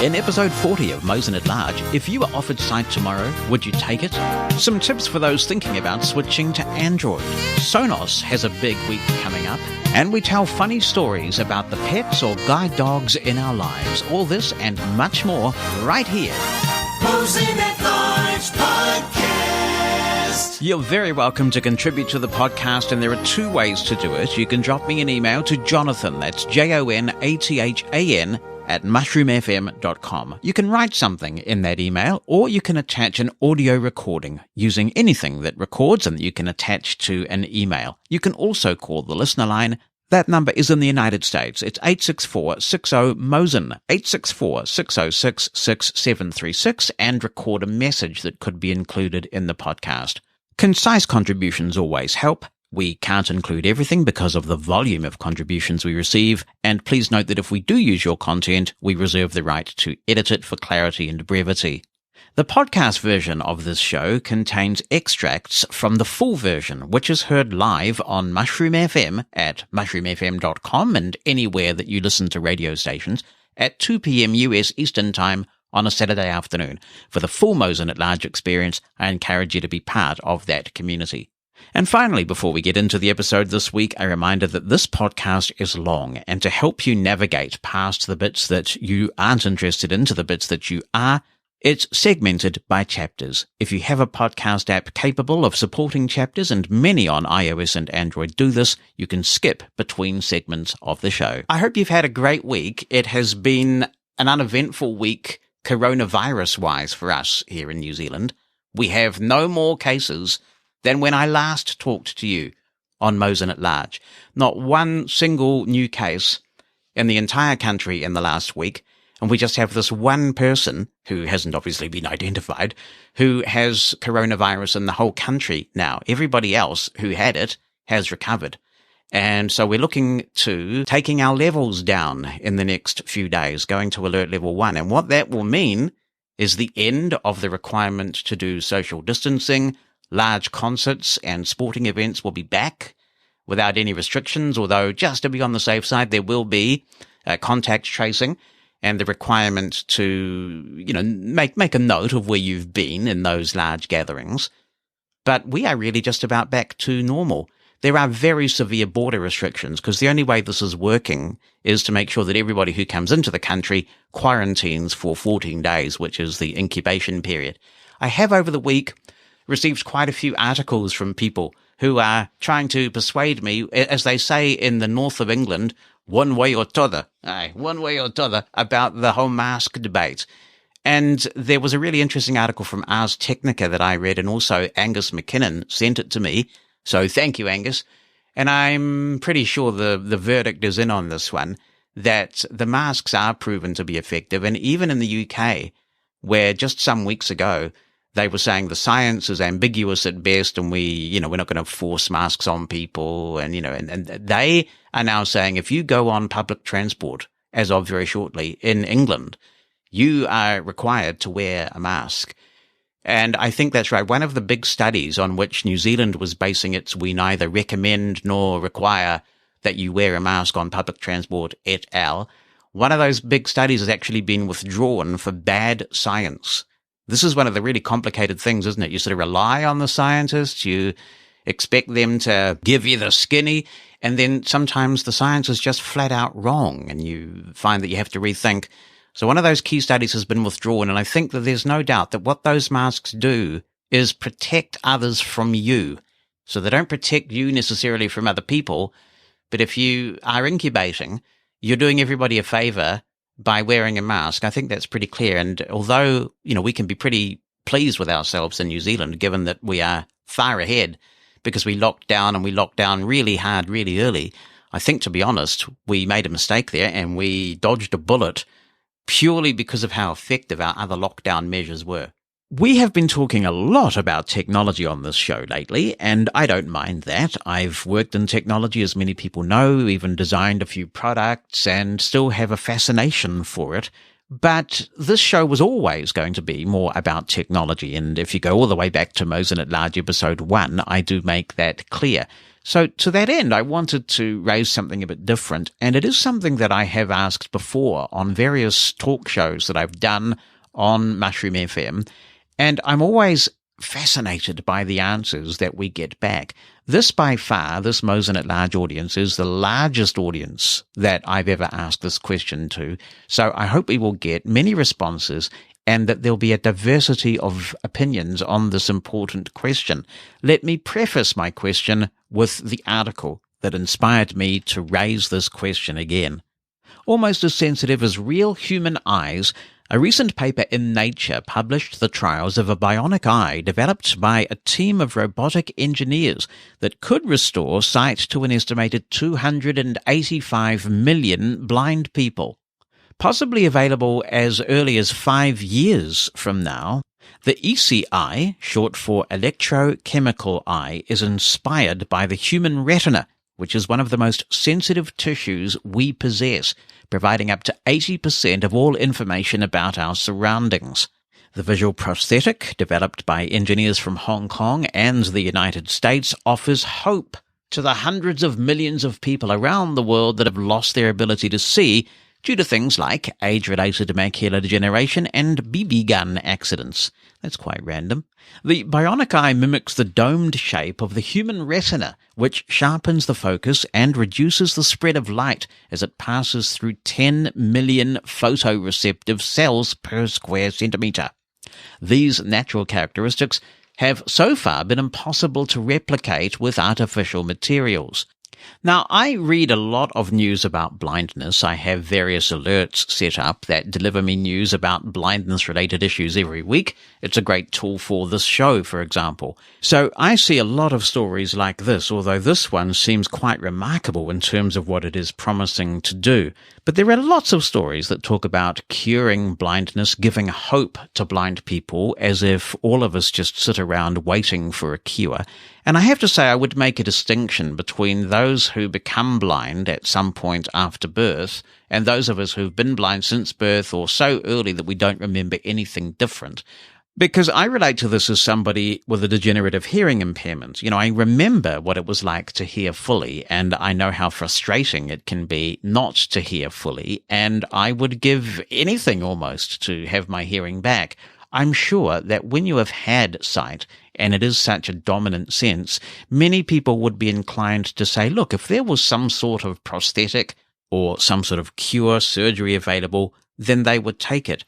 In episode 40 of Mosen At Large, if you were offered sight tomorrow, would you take it? Some tips for those thinking about switching to Android. Sonos has a big week coming up, and we tell funny stories about the pets or guide dogs in our lives. All this and much more right here. Mosen At Large Podcast. You're very welcome to contribute to the podcast, and there are two ways to do it. You can drop me an email to Jonathan, that's JONATHAN, at mushroomfm.com. You can write something in that email, or you can attach an audio recording using anything that records and that you can attach to an email. You can also call the listener line. That number is in the United States. It's 864-60-MOSEN, 864-606-6736, and record a message that could be included in the podcast. Concise contributions always help. We can't include everything because of the volume of contributions we receive, and please note that if we do use your content, we reserve the right to edit it for clarity and brevity. The podcast version of this show contains extracts from the full version, which is heard live on Mushroom FM at mushroomfm.com and anywhere that you listen to radio stations at 2 p.m. US Eastern Time on a Saturday afternoon. For the full Mosen At Large experience, I encourage you to be part of that community. And finally, before we get into the episode this week, a reminder that this podcast is long, and to help you navigate past the bits that you aren't interested in to the bits that you are, it's segmented by chapters. If you have a podcast app capable of supporting chapters, and many on iOS and Android do this, you can skip between segments of the show. I hope you've had a great week. It has been an uneventful week coronavirus-wise for us here in New Zealand. We have no more cases than when I last talked to you on Mosen At Large. Not one single new case in the entire country in the last week, and we just have this one person, who hasn't obviously been identified, who has coronavirus in the whole country now. Everybody else who had it has recovered. And so we're looking to taking our levels down in the next few days, going to alert level 1. And what that will mean is the end of the requirement to do social distancing. Large concerts and sporting events will be back without any restrictions, although just to be on the safe side, there will be contact tracing and the requirement to, make a note of where you've been in those large gatherings. But we are really just about back to normal. There are very severe border restrictions because the only way this is working is to make sure that everybody who comes into the country quarantines for 14 days, which is the incubation period. I have over the week received quite a few articles from people who are trying to persuade me, as they say in the north of England, one way or t'other, about the whole mask debate. And there was a really interesting article from Ars Technica that I read, and also Angus McKinnon sent it to me. So thank you, Angus. And I'm pretty sure the verdict is in on this one, that the masks are proven to be effective. And even in the UK, where just some weeks ago, they were saying the science is ambiguous at best, and we're not going to force masks on people. And, and they are now saying if you go on public transport, as of very shortly in England, you are required to wear a mask. And I think that's right. One of the big studies on which New Zealand was basing its we neither recommend nor require that you wear a mask on public transport et al. One of those big studies has actually been withdrawn for bad science. This is one of the really complicated things, isn't it? You sort of rely on the scientists, you expect them to give you the skinny, and then sometimes the science is just flat out wrong, and you find that you have to rethink. So one of those key studies has been withdrawn, and I think that there's no doubt that what those masks do is protect others from you. So they don't protect you necessarily from other people, but if you are incubating, you're doing everybody a favor by wearing a mask. I think that's pretty clear. And although, we can be pretty pleased with ourselves in New Zealand, given that we are far ahead because we locked down really hard, really early, I think, to be honest, we made a mistake there and we dodged a bullet purely because of how effective our other lockdown measures were. We have been talking a lot about technology on this show lately, and I don't mind that. I've worked in technology, as many people know, even designed a few products, and still have a fascination for it. But this show was always going to be more about technology, and if you go all the way back to Mosen At Large episode 1, I do make that clear. So to that end, I wanted to raise something a bit different, and it is something that I have asked before on various talk shows that I've done on Mushroom FM, and I'm always fascinated by the answers that we get back. This by far, this Mosen At Large audience is the largest audience that I've ever asked this question to, so I hope we will get many responses and that there'll be a diversity of opinions on this important question. Let me preface my question with the article that inspired me to raise this question again. Almost as sensitive as real human eyes, a recent paper in Nature published the trials of a bionic eye developed by a team of robotic engineers that could restore sight to an estimated 285 million blind people. Possibly available as early as 5 years from now, the ECI, short for electrochemical eye, is inspired by the human retina, which is one of the most sensitive tissues we possess, providing up to 80% of all information about our surroundings. The visual prosthetic, developed by engineers from Hong Kong and the United States, offers hope to the hundreds of millions of people around the world that have lost their ability to see due to things like age-related macular degeneration and BB gun accidents. That's quite random. The bionic eye mimics the domed shape of the human retina, which sharpens the focus and reduces the spread of light as it passes through 10 million photoreceptive cells per square centimetre. These natural characteristics have so far been impossible to replicate with artificial materials. Now, I read a lot of news about blindness. I have various alerts set up that deliver me news about blindness-related issues every week. It's a great tool for this show, for example. So I see a lot of stories like this, although this one seems quite remarkable in terms of what it is promising to do. But there are lots of stories that talk about curing blindness, giving hope to blind people, as if all of us just sit around waiting for a cure. And I have to say I would make a distinction between those who become blind at some point after birth and those of us who've been blind since birth or so early that we don't remember anything different. Because I relate to this as somebody with a degenerative hearing impairment. You know, I remember what it was like to hear fully, and I know how frustrating it can be not to hear fully, and I would give anything almost to have my hearing back. I'm sure that when you have had sight, and it is such a dominant sense, many people would be inclined to say, look, if there was some sort of prosthetic or some sort of cure surgery available, then they would take it.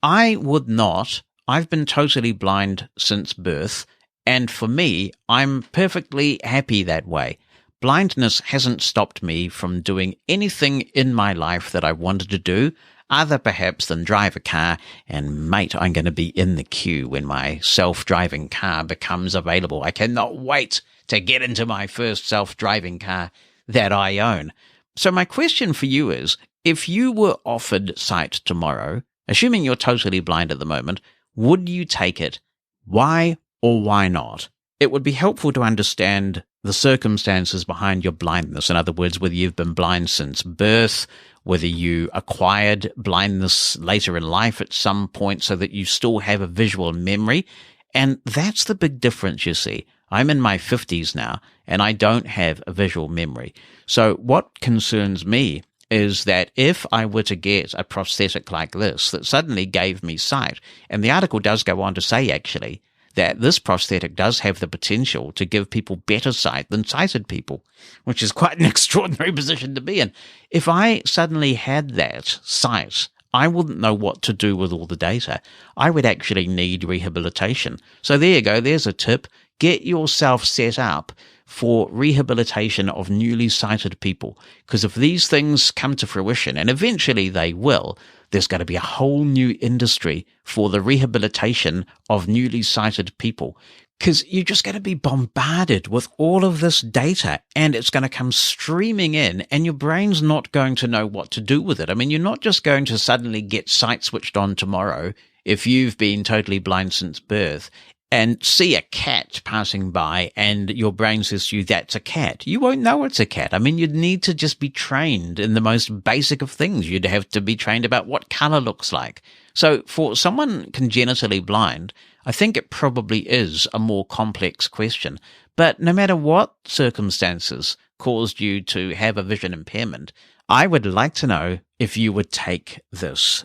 I would not. I've been totally blind since birth, and for me, I'm perfectly happy that way. Blindness hasn't stopped me from doing anything in my life that I wanted to do, other perhaps than drive a car, and mate, I'm going to be in the queue when my self-driving car becomes available. I cannot wait to get into my first self-driving car that I own. So my question for you is, if you were offered sight tomorrow, assuming you're totally blind at the moment, would you take it? Why or why not? It would be helpful to understand the circumstances behind your blindness. In other words, whether you've been blind since birth, whether you acquired blindness later in life at some point so that you still have a visual memory. And that's the big difference, you see. I'm in my 50s now, and I don't have a visual memory. So what concerns me is that if I were to get a prosthetic like this that suddenly gave me sight, and the article does go on to say, actually, that this prosthetic does have the potential to give people better sight than sighted people, which is quite an extraordinary position to be in. If I suddenly had that sight, I wouldn't know what to do with all the data. I would actually need rehabilitation. So there you go, there's a tip. Get yourself set up for rehabilitation of newly sighted people. Because if these things come to fruition, and eventually they will, there's going to be a whole new industry for the rehabilitation of newly sighted people. Because you're just going to be bombarded with all of this data, and it's going to come streaming in, and your brain's not going to know what to do with it. I mean, you're not just going to suddenly get sight switched on tomorrow if you've been totally blind since birth and see a cat passing by and your brain says to you, that's a cat. You won't know it's a cat. I mean, you'd need to just be trained in the most basic of things. You'd have to be trained about what color looks like. So for someone congenitally blind, I think it probably is a more complex question. But no matter what circumstances caused you to have a vision impairment, I would like to know if you would take this.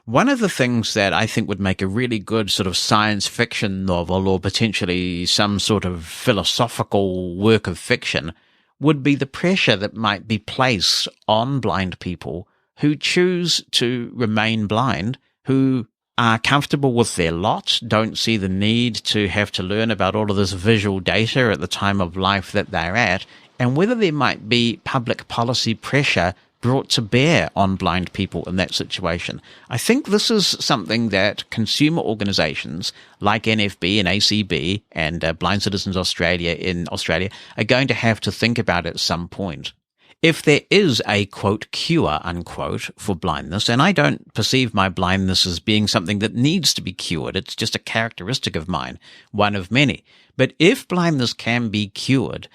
One of the things that I think would make a really good sort of science fiction novel, or potentially some sort of philosophical work of fiction, would be the pressure that might be placed on blind people who choose to remain blind, who are comfortable with their lot, don't see the need to have to learn about all of this visual data at the time of life that they're at, and whether there might be public policy pressure brought to bear on blind people in that situation. I think this is something that consumer organisations like NFB and ACB and Blind Citizens Australia in Australia are going to have to think about at some point. If there is a, quote, cure, unquote, for blindness, and I don't perceive my blindness as being something that needs to be cured, it's just a characteristic of mine, one of many. But if blindness can be cured,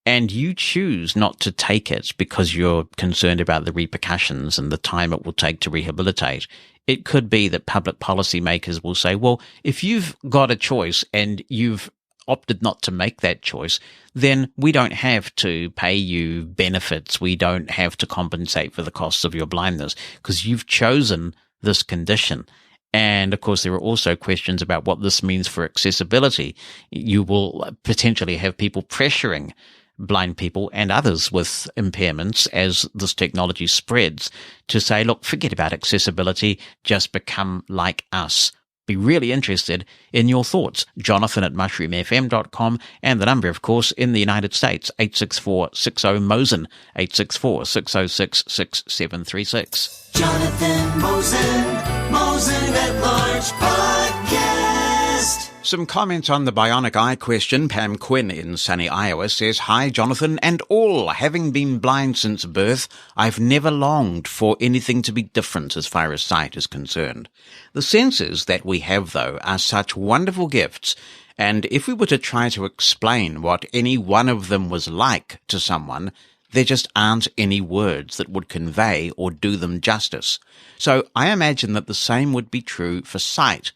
and you choose not to take it because you're concerned about the repercussions and the time it will take to rehabilitate, it could be that public policy makers will say, well, if you've got a choice and you've opted not to make that choice, then we don't have to pay you benefits. We don't have to compensate for the costs of your blindness because you've chosen this condition. And of course, there are also questions about what this means for accessibility. You will potentially have people pressuring blind people and others with impairments as this technology spreads to say, look, forget about accessibility, just become like us. Be really interested in your thoughts. Jonathan at mushroomfm.com, and the number, of course, in the United States, 864-60-MOSEN, 864-606-6736. Jonathan Mosen at Large Podcast. Some comments on the bionic eye question. Pam Quinn in sunny Iowa says, hi, Jonathan and all. Having been blind since birth, I've never longed for anything to be different as far as sight is concerned. The senses that we have, though, are such wonderful gifts, and if we were to try to explain what any one of them was like to someone, there just aren't any words that would convey or do them justice. So I imagine that the same would be true for sight,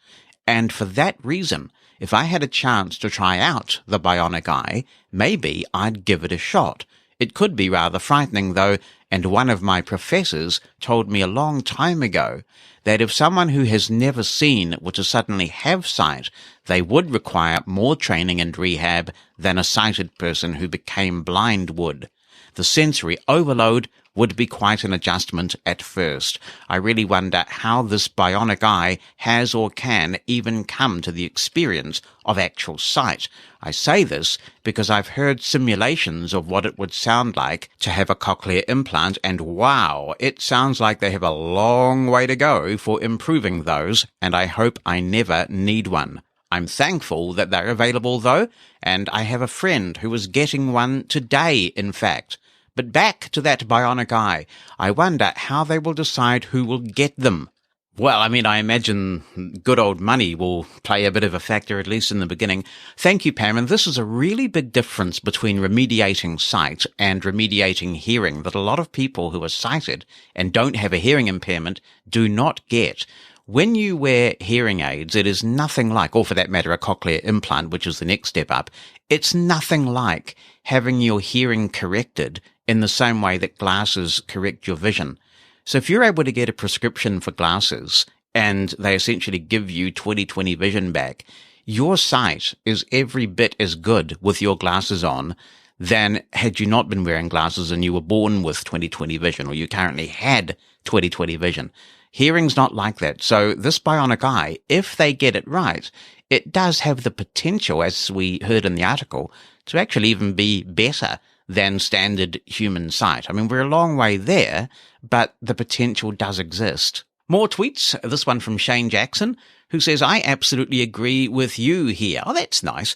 and for that reason, if I had a chance to try out the bionic eye, maybe I'd give it a shot. It could be rather frightening, though, and one of my professors told me a long time ago that if someone who has never seen were to suddenly have sight, they would require more training and rehab than a sighted person who became blind would. The sensory overload would be quite an adjustment at first. I really wonder how this bionic eye has or can even come to the experience of actual sight. I say this because I've heard simulations of what it would sound like to have a cochlear implant, and wow, it sounds like they have a long way to go for improving those, and I hope I never need one. I'm thankful that they're available, though, and I have a friend who is getting one today, in fact. But back to that bionic eye, I wonder how they will decide who will get them. Well, I mean, I imagine good old money will play a bit of a factor, at least in the beginning. Thank you, Pam, and this is a really big difference between remediating sight and remediating hearing that a lot of people who are sighted and don't have a hearing impairment do not get. When you wear hearing aids, it is nothing like, or for that matter, a cochlear implant, which is the next step up, it's nothing like having your hearing corrected in the same way that glasses correct your vision. So if you're able to get a prescription for glasses and they essentially give you 20/20 vision back, your sight is every bit as good with your glasses on than had you not been wearing glasses and you were born with 20/20 vision, or you currently had 20/20 vision. Hearing's not like that. So this bionic eye, if they get it right, it does have the potential, as we heard in the article, to actually even be better than standard human sight. I mean, we're a long way there, but the potential does exist. More tweets. This one from Shane Jackson, who says, I absolutely agree with you here. Oh, that's nice.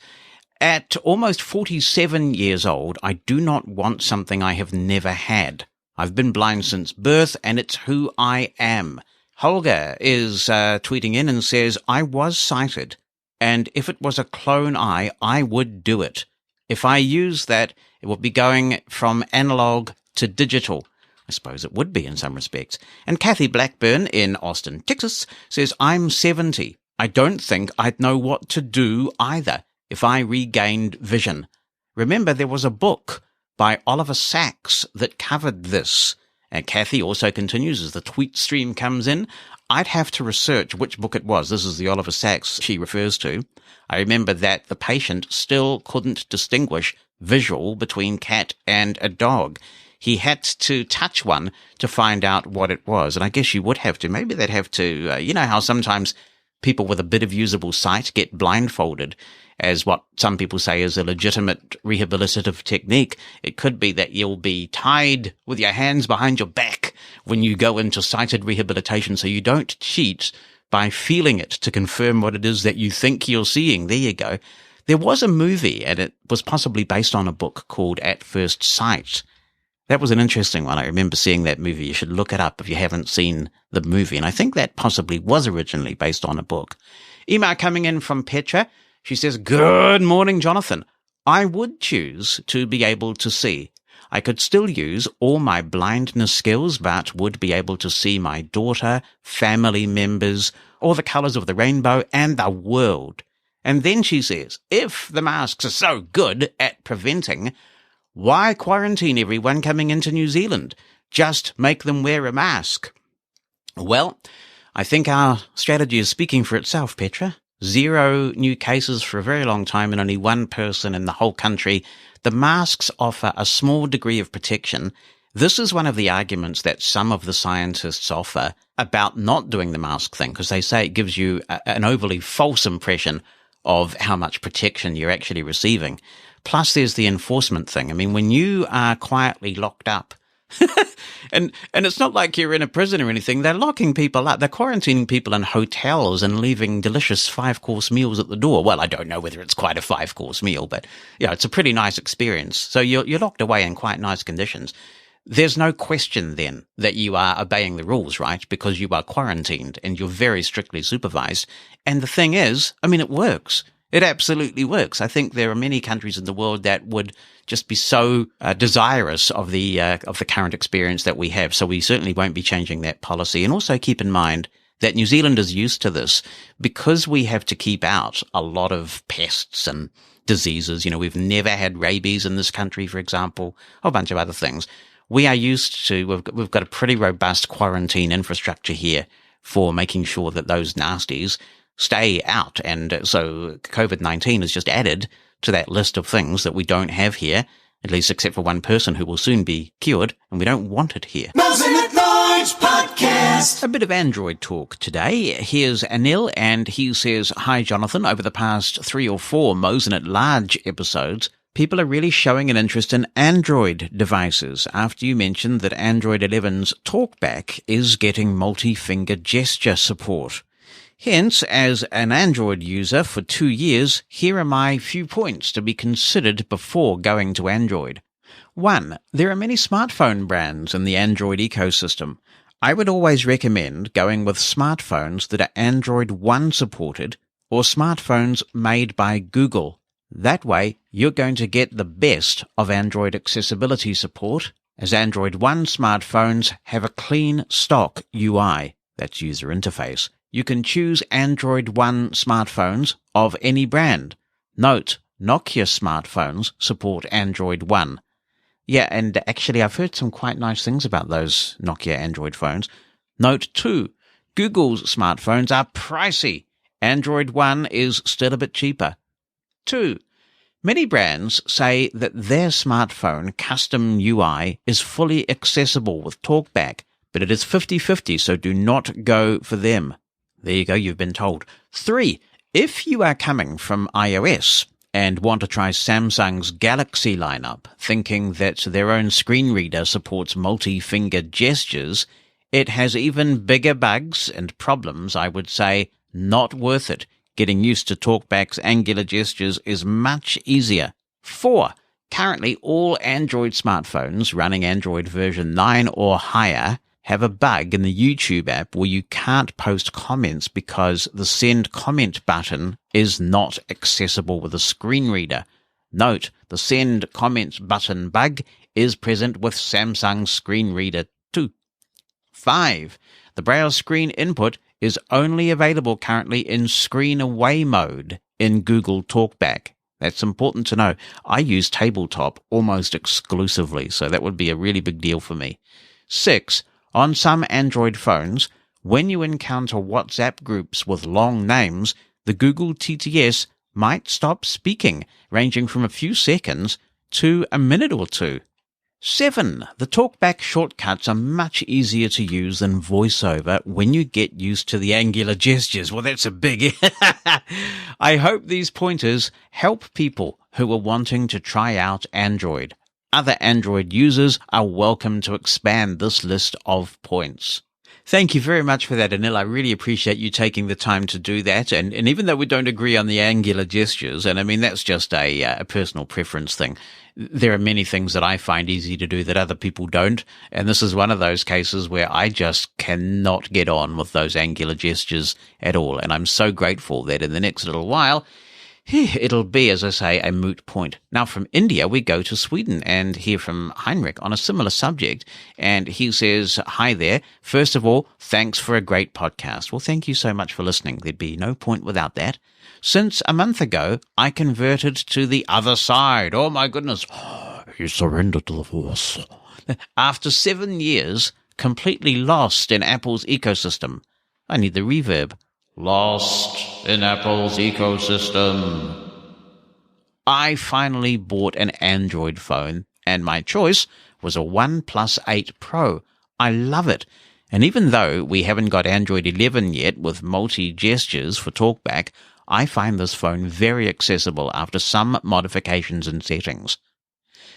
At almost 47 years old, I do not want something I have never had. I've been blind since birth, and it's who I am. Holger is tweeting in and says, I was sighted, and if it was a clone eye, I would do it. If I use that, it would be going from analog to digital. I suppose it would be in some respects. And Kathy Blackburn in Austin, Texas, says, I'm 70. I don't think I'd know what to do either if I regained vision. Remember, there was a book by Oliver Sacks that covered this. And Kathy also continues as the tweet stream comes in. I'd have to research which book it was. This is the Oliver Sacks she refers to. I remember that the patient still couldn't distinguish visual between cat and a dog. He had to touch one to find out what it was. And I guess you would have to. Maybe they'd have to, you know how sometimes people with a bit of usable sight get blindfolded as what some people say is a legitimate rehabilitative technique. It could be that you'll be tied with your hands behind your back when you go into sighted rehabilitation, so you don't cheat by feeling it to confirm what it is that you think you're seeing. There you go. There was a movie, and it was possibly based on a book called At First Sight. That was an interesting one. I remember seeing that movie. You should look it up if you haven't seen the movie. And I think that possibly was originally based on a book. Email coming in from Petra. She says, "Good morning, Jonathan. I would choose to be able to see. I could still use all my blindness skills, but would be able to see my daughter, family members, all the colors of the rainbow, and the world." And then she says, if the masks are so good at preventing, why quarantine everyone coming into New Zealand? Just make them wear a mask. Well, I think our strategy is speaking for itself, Petra. 0 new cases for a very long time and only 1 person in the whole country. The masks offer a small degree of protection. This is one of the arguments that some of the scientists offer about not doing the mask thing, because they say it gives you an overly false impression of how much protection you're actually receiving. Plus, there's the enforcement thing. I mean, when you are quietly locked up, and it's not like you're in a prison or anything. They're locking people up. They're quarantining people in hotels and leaving delicious 5-course meals at the door. Well, I don't know whether it's quite a 5-course meal, but yeah, it's a pretty nice experience. So you're locked away in quite nice conditions. There's no question then that you are obeying the rules, right? Because you are quarantined and you're very strictly supervised. And the thing is, I mean, it works. It absolutely works. I think there are many countries in the world that would just be so desirous of the current experience that we have. So we certainly won't be changing that policy. And also keep in mind that New Zealand is used to this because we have to keep out a lot of pests and diseases. You know, we've never had rabies in this country, for example, a whole bunch of other things. We are used to, we've got a pretty robust quarantine infrastructure here for making sure that those nasties stay out. And so COVID-19 is just added to that list of things that we don't have here, at least except for 1 person who will soon be cured, and we don't want it here. Mosen At Large Podcast. A bit of Android talk today. Here's Anil, and he says, "Hi, Jonathan. Over the past 3 or 4 Mosen At Large episodes, people are really showing an interest in Android devices after you mentioned that Android 11's TalkBack is getting multi-finger gesture support. Hence, as an Android user for 2 years, here are my few points to be considered before going to Android. 1. There are many smartphone brands in the Android ecosystem. I would always recommend going with smartphones that are Android One supported or smartphones made by Google. That way, you're going to get the best of Android accessibility support, as Android One smartphones have a clean stock UI, that's user interface. You can choose Android One smartphones of any brand. Note, Nokia smartphones support Android One. Yeah, and actually I've heard some quite nice things about those Nokia Android phones. Note 2, Google's smartphones are pricey. Android One is still a bit cheaper. 2. Many brands say that their smartphone custom UI is fully accessible with TalkBack, but it is 50-50, so do not go for them. There you go, you've been told. 3. If you are coming from iOS and want to try Samsung's Galaxy lineup, thinking that their own screen reader supports multi-finger gestures, it has even bigger bugs and problems, I would say, not worth it. Getting used to TalkBack's angular gestures is much easier. 4. Currently, all Android smartphones running Android version 9 or higher have a bug in the YouTube app where you can't post comments because the send comment button is not accessible with a screen reader. Note, the send comments button bug is present with Samsung Screen Reader too. 5. The browse screen input is only available currently in screen away mode in Google TalkBack. That's important to know. I use tabletop almost exclusively, so that would be a really big deal for me. 6. On some Android phones, when you encounter WhatsApp groups with long names, the Google TTS might stop speaking, ranging from a few seconds to a minute or two. 7. The talkback shortcuts are much easier to use than VoiceOver when you get used to the angular gestures. Well, that's a big... I hope these pointers help people who are wanting to try out Android. Other Android users are welcome to expand this list of points. Thank you very much for that, Anil. I really appreciate you taking the time to do that. And even though we don't agree on the angular gestures, and I mean, that's just a personal preference thing, there are many things that I find easy to do that other people don't. And this is one of those cases where I just cannot get on with those angular gestures at all. And I'm so grateful that in the next little while, it'll be, as I say, a moot point. Now, from India, we go to Sweden and hear from Heinrich on a similar subject. And he says, hi there. First of all, thanks for a great podcast. Well, thank you so much for listening. There'd be no point without that. Since a month ago, I converted to the other side. Oh, my goodness. You surrendered to the Force. After 7 years, completely lost in Apple's ecosystem. I need the reverb. Lost in Apple's ecosystem. I finally bought an Android phone, and my choice was a OnePlus 8 Pro. I love it. And even though we haven't got Android 11 yet with multi-gestures for TalkBack, I find this phone very accessible after some modifications and settings.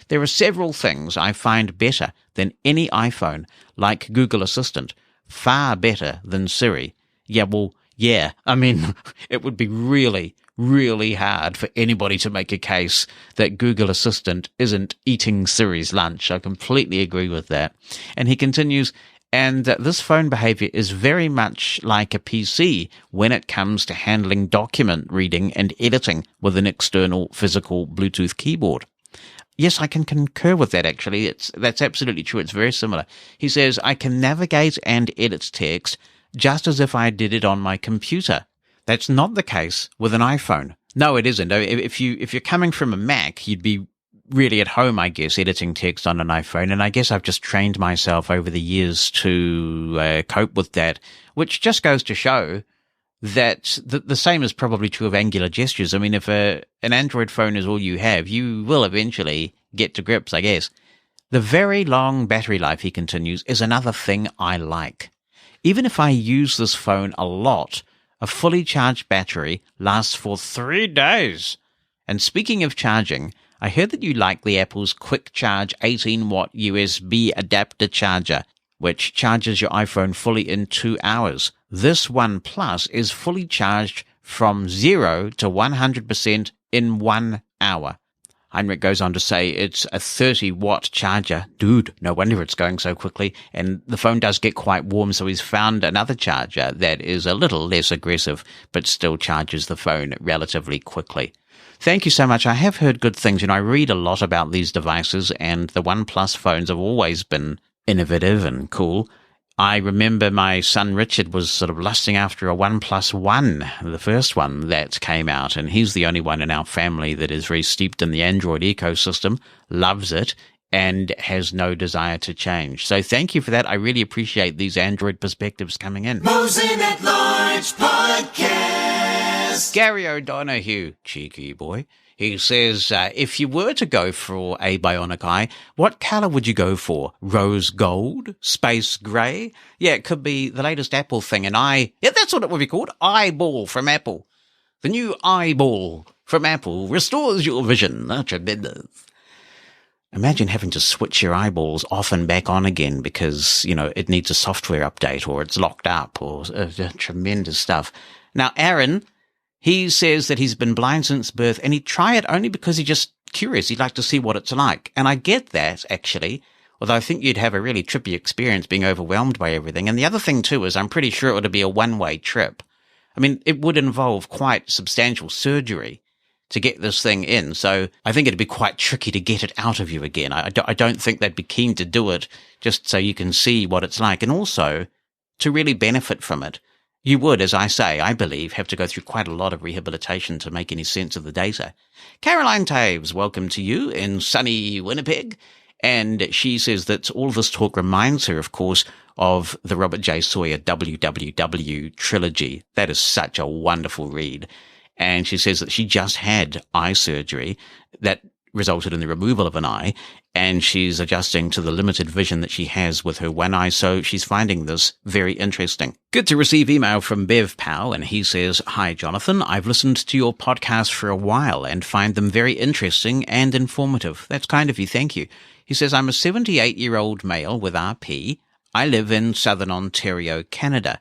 There are several things I find better than any iPhone, like Google Assistant, far better than Siri. Yeah, I mean, it would be really, really hard for anybody to make a case that Google Assistant isn't eating Siri's lunch. I completely agree with that. And he continues, and this phone behavior is very much like a PC when it comes to handling document reading and editing with an external physical Bluetooth keyboard. Yes, I can concur with that, actually. That's absolutely true. It's very similar. He says, I can navigate and edit text just as if I did it on my computer. That's not the case with an iPhone. No, it isn't. If you're coming from a Mac, you'd be really at home, I guess, editing text on an iPhone. And I guess I've just trained myself over the years to cope with that, which just goes to show that the same is probably true of angular gestures. I mean, if an Android phone is all you have, you will eventually get to grips, I guess. The very long battery life, he continues, is another thing I like. Even if I use this phone a lot, a fully charged battery lasts for 3 days. And speaking of charging, I heard that you like the Apple's Quick Charge 18-watt USB adapter charger, which charges your iPhone fully in 2 hours. This OnePlus is fully charged from 0 to 100% in 1 hour. Heinrich goes on to say it's a 30-watt charger. Dude, no wonder it's going so quickly. And the phone does get quite warm, so he's found another charger that is a little less aggressive, but still charges the phone relatively quickly. Thank you so much. I have heard good things. I read a lot about these devices, and the OnePlus phones have always been innovative and cool. I remember my son Richard was sort of lusting after a OnePlus One, the first one that came out, and he's the only one in our family that is very steeped in the Android ecosystem, loves it, and has no desire to change. So thank you for that. I really appreciate these Android perspectives coming in. Mosen At Large Podcast. Gary O'Donoghue, cheeky boy. He says, if you were to go for a bionic eye, what color would you go for? Rose gold? Space gray? Yeah, it could be the latest Apple thing, yeah, that's what it would be called. Eyeball from Apple. The new eyeball from Apple restores your vision. Tremendous. Imagine having to switch your eyeballs off and back on again because, it needs a software update or it's locked up or tremendous stuff. Now, Aaron, he says that he's been blind since birth and he'd try it only because he's just curious. He'd like to see what it's like. And I get that, actually, although I think you'd have a really trippy experience being overwhelmed by everything. And the other thing, too, is I'm pretty sure it would be a one-way trip. I mean, it would involve quite substantial surgery to get this thing in. So I think it'd be quite tricky to get it out of you again. I don't think they'd be keen to do it just so you can see what it's like. And also to really benefit from it. You would, as I say, I believe, have to go through quite a lot of rehabilitation to make any sense of the data. Caroline Taves, welcome to you in sunny Winnipeg. And she says that all this talk reminds her, of course, of the Robert J. Sawyer WWW trilogy. That is such a wonderful read. And she says that she just had eye surgery that resulted in the removal of an eye, and she's adjusting to the limited vision that she has with her one eye, so she's finding this very interesting. Good to receive email from Bev Powell, and he says, "Hi, Jonathan. I've listened to your podcast for a while and find them very interesting and informative." That's kind of you. Thank you. He says, "I'm a 78-year-old male with RP. I live in southern Ontario, Canada.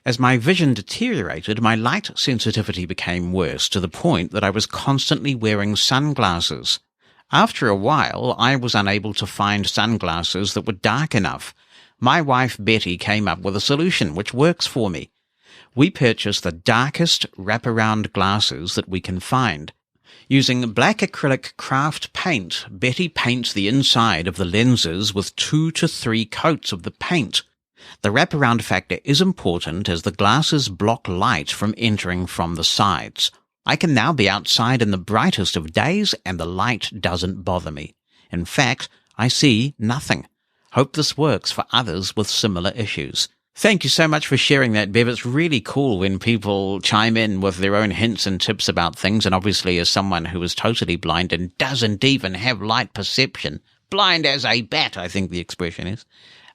As my vision deteriorated, my light sensitivity became worse to the point that I was constantly wearing sunglasses. After a while, I was unable to find sunglasses that were dark enough. My wife Betty came up with a solution which works for me. We purchased the darkest wraparound glasses that we can find. Using black acrylic craft paint, Betty paints the inside of the lenses with 2 to 3 coats of the paint. The wraparound factor is important as the glasses block light from entering from the sides. I can now be outside in the brightest of days and the light doesn't bother me. In fact, I see nothing. Hope this works for others with similar issues." Thank you so much for sharing that, Bev. It's really cool when people chime in with their own hints and tips about things, and obviously as someone who is totally blind and doesn't even have light perception, blind as a bat, I think the expression is,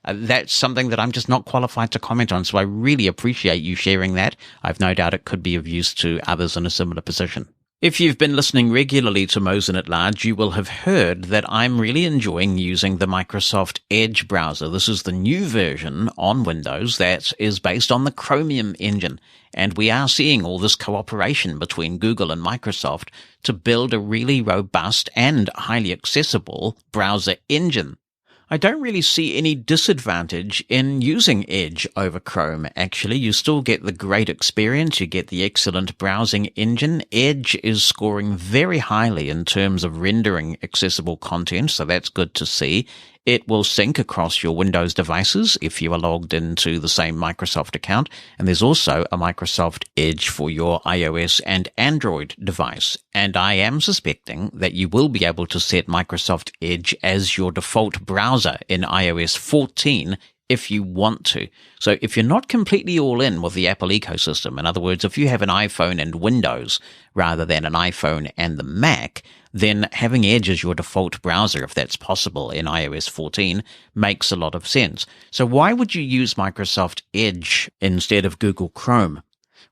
that's something that I'm just not qualified to comment on, so I really appreciate you sharing that. I've no doubt it could be of use to others in a similar position. If you've been listening regularly to Mosen At Large, you will have heard that I'm really enjoying using the Microsoft Edge browser. This is the new version on Windows that is based on the Chromium engine, and we are seeing all this cooperation between Google and Microsoft to build a really robust and highly accessible browser engine. I don't really see any disadvantage in using Edge over Chrome. Actually, you still get the great experience. You get the excellent browsing engine. Edge is scoring very highly in terms of rendering accessible content, so that's good to see. It will sync across your Windows devices if you are logged into the same Microsoft account, and there's also a Microsoft Edge for your iOS and Android device. And I am suspecting that you will be able to set Microsoft Edge as your default browser in iOS 14 if you want to. So if you're not completely all in with the Apple ecosystem, in other words, if you have an iPhone and Windows rather than an iPhone and the Mac, then having Edge as your default browser, if that's possible in iOS 14, makes a lot of sense. So why would you use Microsoft Edge instead of Google Chrome?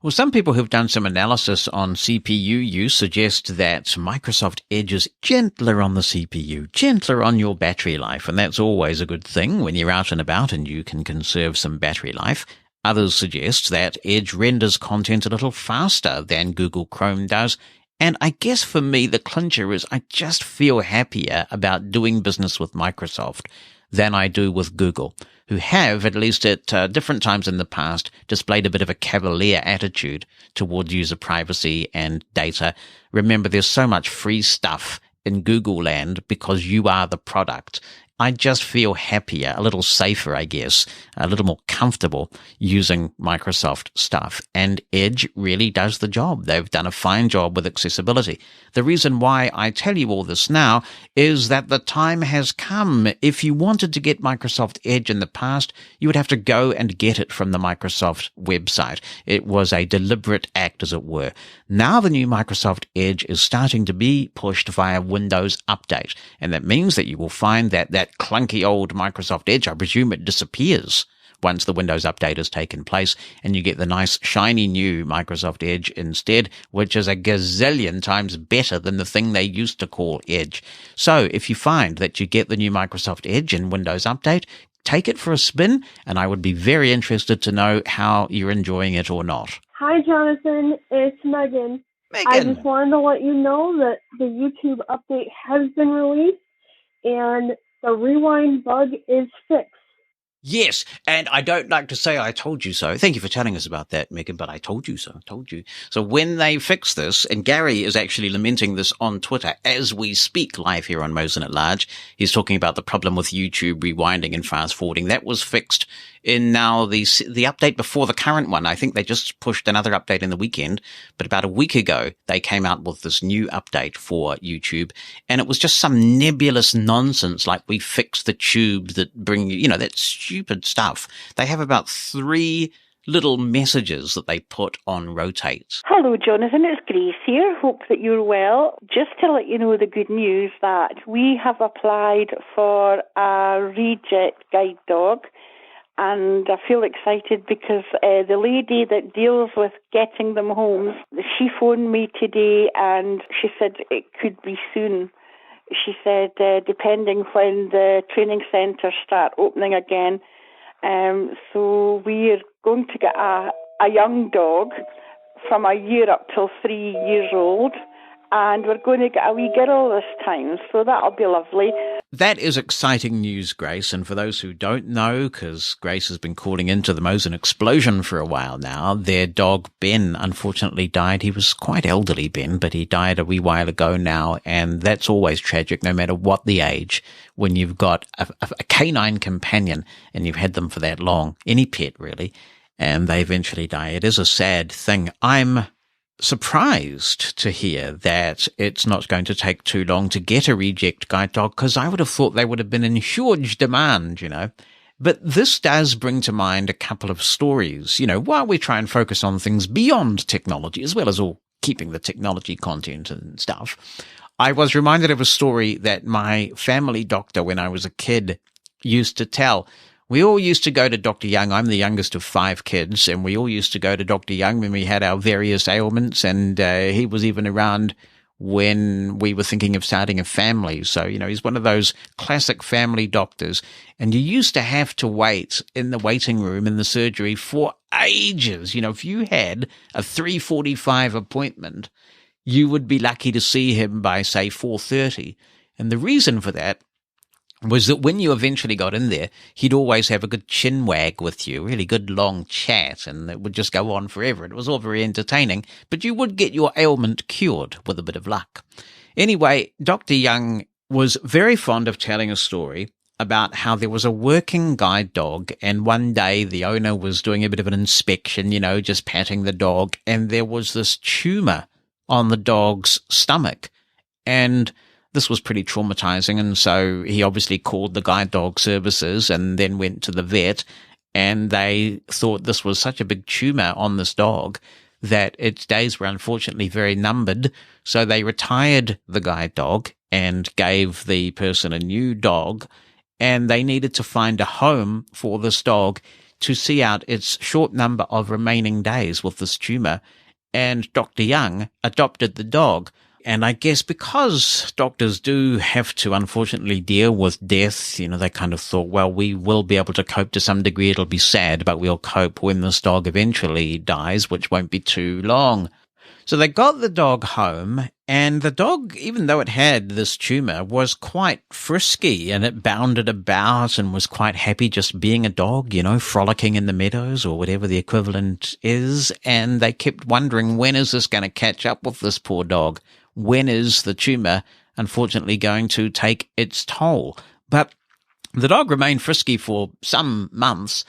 Well, some people who've done some analysis on CPU use suggest that Microsoft Edge is gentler on the CPU, gentler on your battery life, and that's always a good thing when you're out and about and you can conserve some battery life. Others suggest that Edge renders content a little faster than Google Chrome does. And I guess for me, the clincher is I just feel happier about doing business with Microsoft than I do with Google, who have, at least at different times in the past, displayed a bit of a cavalier attitude toward user privacy and data. Remember, there's so much free stuff in Google land because you are the product. I just feel happier, a little safer, I guess, a little more comfortable using Microsoft stuff. And Edge really does the job. They've done a fine job with accessibility. The reason why I tell you all this now is that the time has come. If you wanted to get Microsoft Edge in the past, you would have to go and get it from the Microsoft website. It was a deliberate act, as it were. Now the new Microsoft Edge is starting to be pushed via Windows Update. And that means that you will find that clunky old Microsoft Edge, I presume it disappears once the Windows update has taken place, and you get the nice shiny new Microsoft Edge instead, which is a gazillion times better than the thing they used to call Edge. So if you find that you get the new Microsoft Edge in Windows Update, take it for a spin, and I would be very interested to know how you're enjoying it or not. Hi, Jonathan. It's Megan. I just wanted to let you know that the YouTube update has been released, and the rewind bug is fixed. Yes, and I don't like to say I told you so. Thank you for telling us about that, Megan, but I told you so. I told you. So when they fix this, and Gary is actually lamenting this on Twitter as we speak live here on Mosen At Large, he's talking about the problem with YouTube rewinding and fast forwarding. That was fixed in now the update before the current one. I think they just pushed another update in the weekend, but about a week ago, they came out with this new update for YouTube, and it was just some nebulous nonsense like we fixed the tubes that bring you, that stupid stuff. They have about 3 little messages that they put on rotate. Hello, Jonathan. It's Grace here. Hope that you're well. Just to let you know the good news that we have applied for a reject guide dog. And I feel excited because the lady that deals with getting them home, she phoned me today and she said it could be soon. She said depending when the training centres start opening again. So we're going to get a young dog from a year up till 3 years old. And we're going to get a wee girl this time, so that'll be lovely. That is exciting news, Grace. And for those who don't know, because Grace has been calling into the Mosen explosion for a while now, their dog Ben unfortunately died. He was quite elderly, Ben, but he died a wee while ago now. And that's always tragic, no matter what the age, when you've got a canine companion and you've had them for that long, any pet really, and they eventually die. It is a sad thing. I'm surprised to hear that it's not going to take too long to get a reject guide dog, because I would have thought they would have been in huge demand, But this does bring to mind a couple of stories, while we try and focus on things beyond technology, as well as all keeping the technology content and stuff. I was reminded of a story that my family doctor, when I was a kid, used to tell. We all used to go to Dr. Young. I'm the youngest of 5 kids, and we all used to go to Dr. Young when we had our various ailments, and he was even around when we were thinking of starting a family. So, he's one of those classic family doctors, and you used to have to wait in the waiting room in the surgery for ages. If you had a 3:45 appointment, you would be lucky to see him by, say, 4:30. And the reason for that was that when you eventually got in there, he'd always have a good chin wag with you, really good long chat, and it would just go on forever. It was all very entertaining, but you would get your ailment cured with a bit of luck. Anyway, Dr. Young was very fond of telling a story about how there was a working guide dog, and one day the owner was doing a bit of an inspection, just patting the dog, and there was this tumor on the dog's stomach, and this was pretty traumatizing, and so he obviously called the guide dog services and then went to the vet, and they thought this was such a big tumor on this dog that its days were unfortunately very numbered, so they retired the guide dog and gave the person a new dog, and they needed to find a home for this dog to see out its short number of remaining days with this tumor, and Dr. Young adopted the dog. And I guess because doctors do have to unfortunately deal with death, they kind of thought, well, we will be able to cope to some degree. It'll be sad, but we'll cope when this dog eventually dies, which won't be too long. So they got the dog home, and the dog, even though it had this tumor, was quite frisky, and it bounded about and was quite happy just being a dog, frolicking in the meadows or whatever the equivalent is. And they kept wondering, when is this going to catch up with this poor dog? When is the tumor, unfortunately, going to take its toll? But the dog remained frisky for some months,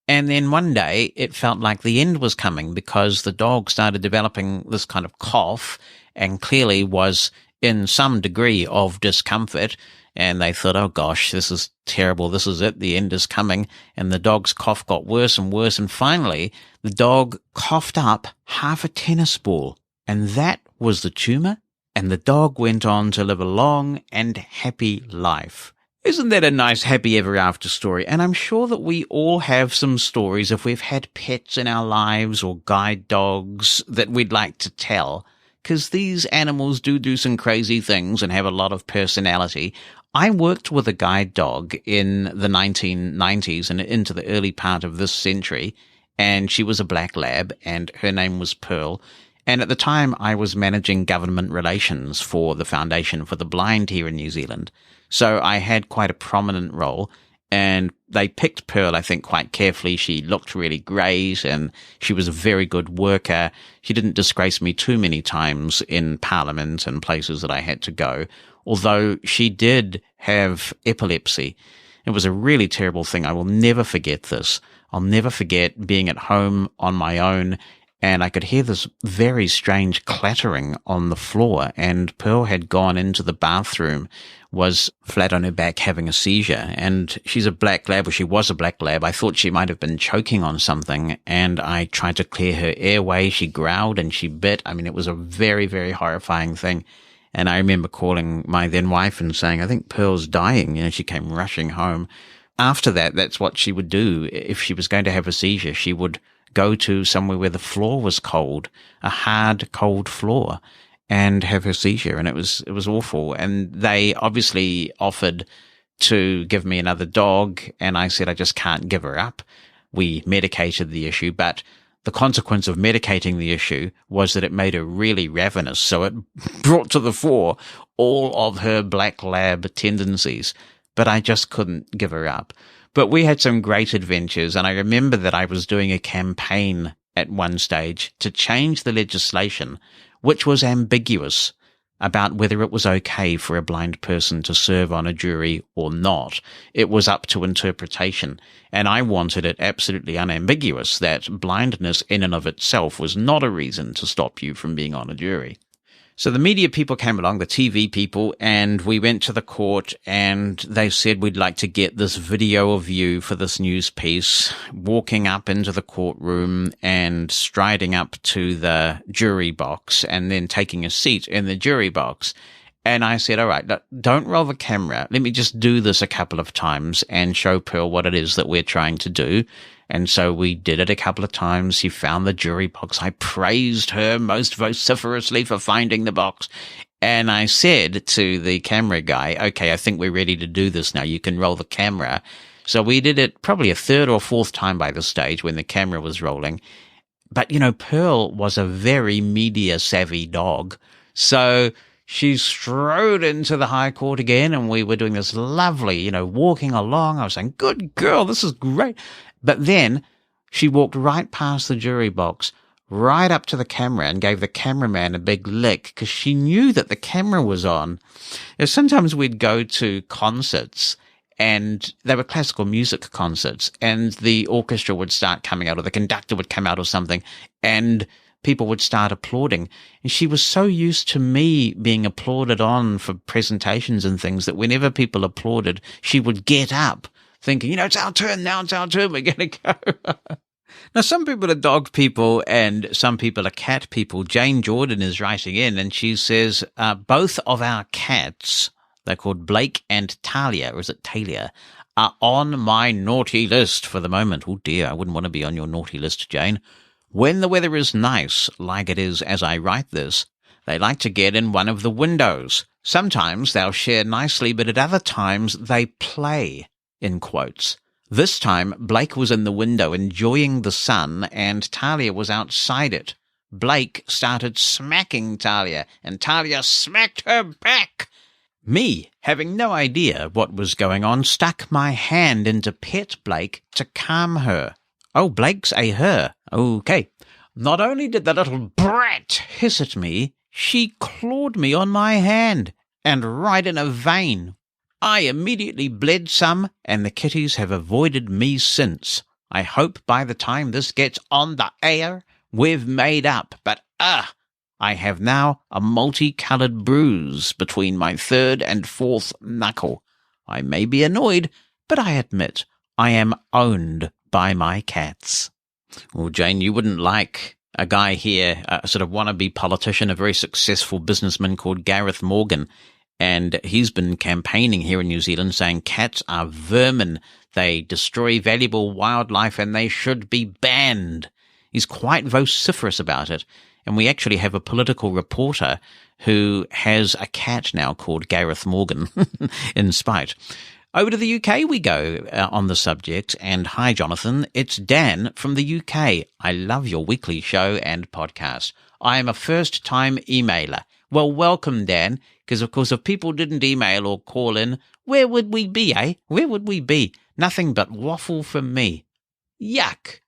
and then one day it felt like the end was coming, because the dog started developing this kind of cough and clearly was in some degree of discomfort. And they thought, oh gosh, this is terrible. This is it. The end is coming. And the dog's cough got worse and worse. And finally, the dog coughed up half a tennis ball, and that was the tumor. And the dog went on to live a long and happy life. Isn't that a nice happy ever after story? And I'm sure that we all have some stories, if we've had pets in our lives or guide dogs, that we'd like to tell, because these animals do some crazy things and have a lot of personality. I worked with a guide dog in the 1990s and into the early part of this century, and she was a black lab, and her name was Pearl. And at the time, I was managing government relations for the Foundation for the Blind here in New Zealand. So I had quite a prominent role. And they picked Pearl, I think, quite carefully. She looked really great, and she was a very good worker. She didn't disgrace me too many times in Parliament and places that I had to go, although she did have epilepsy. It was a really terrible thing. I will never forget this. I'll never forget being at home on my own, and I could hear this very strange clattering on the floor, and Pearl had gone into the bathroom, was flat on her back having a seizure, and she's a black lab, or she was a black lab. I thought she might have been choking on something, and I tried to clear her airway. She growled and she bit. I mean, it was a very, very horrifying thing. And I remember calling my then wife and saying, I think Pearl's dying. You know, she came rushing home. After that, that's what she would do. If she was going to have a seizure, she would go to somewhere where the floor was cold, a hard, cold floor, and have her seizure. And it was awful. And they obviously offered to give me another dog. And I said, I just can't give her up. We medicated the issue, but the consequence of medicating the issue was that it made her really ravenous. So it brought to the fore all of her black lab tendencies, but I just couldn't give her up. But we had some great adventures, and I remember that I was doing a campaign at one stage to change the legislation, which was ambiguous about whether it was okay for a blind person to serve on a jury or not. It was up to interpretation, and I wanted it absolutely unambiguous that blindness in and of itself was not a reason to stop you from being on a jury. So the media people came along, the TV people, and we went to the court, and they said we'd like to get this video of you for this news piece, walking up into the courtroom and striding up to the jury box and then taking a seat in the jury box. And I said, all right, don't roll the camera. Let me just do this a couple of times and show Pearl what it is that we're trying to do. And so we did it a couple of times. She found the jury box. I praised her most vociferously for finding the box. And I said to the camera guy, okay, I think we're ready to do this now. You can roll the camera. So we did it probably a third or fourth time by this stage when the camera was rolling. But, you know, Pearl was a very media-savvy dog. So she strode into the High Court again, and we were doing this lovely, you know, walking along. I was saying, good girl, this is great. But then she walked right past the jury box, right up to the camera, and gave the cameraman a big lick because she knew that the camera was on. You know, sometimes we'd go to concerts, and they were classical music concerts, and the orchestra would start coming out, or the conductor would come out or something, and people would start applauding. And she was so used to me being applauded on for presentations and things that whenever people applauded, she would get up, thinking, you know, it's our turn now, it's our turn, we're going to go. Now, some people are dog people and some people are cat people. Jane Jordan is writing in and she says, both of our cats, they're called Blake and Talia, or is it Talia, are on my naughty list for the moment. Oh dear, I wouldn't want to be on your naughty list, Jane. When the weather is nice, like it is as I write this, they like to get in one of the windows. Sometimes they'll share nicely, but at other times they play. In quotes. This time, Blake was in the window enjoying the sun, and Talia was outside it. Blake started smacking Talia, and Talia smacked her back. Me, having no idea what was going on, stuck my hand into pet Blake to calm her. Oh, Blake's a her. Okay. Not only did the little brat hiss at me, she clawed me on my hand, and right in a vein. I immediately bled some, and the kitties have avoided me since. I hope by the time this gets on the air, we've made up, but I have now a multicolored bruise between my third and fourth knuckle. I may be annoyed, but I admit I am owned by my cats. Well, Jane, you wouldn't like a guy here, a sort of wannabe politician, a very successful businessman called Gareth Morgan. And he's been campaigning here in New Zealand saying cats are vermin. They destroy valuable wildlife and they should be banned. He's quite vociferous about it. And we actually have a political reporter who has a cat now called Gareth Morgan, in spite. Over to the UK we go on the subject. And hi, Jonathan. It's Dan from the UK. I love your weekly show and podcast. I am a first-time emailer. Well, welcome, Dan, because, of course, if people didn't email or call in, where would we be, eh? Where would we be? Nothing but waffle from me. Yuck.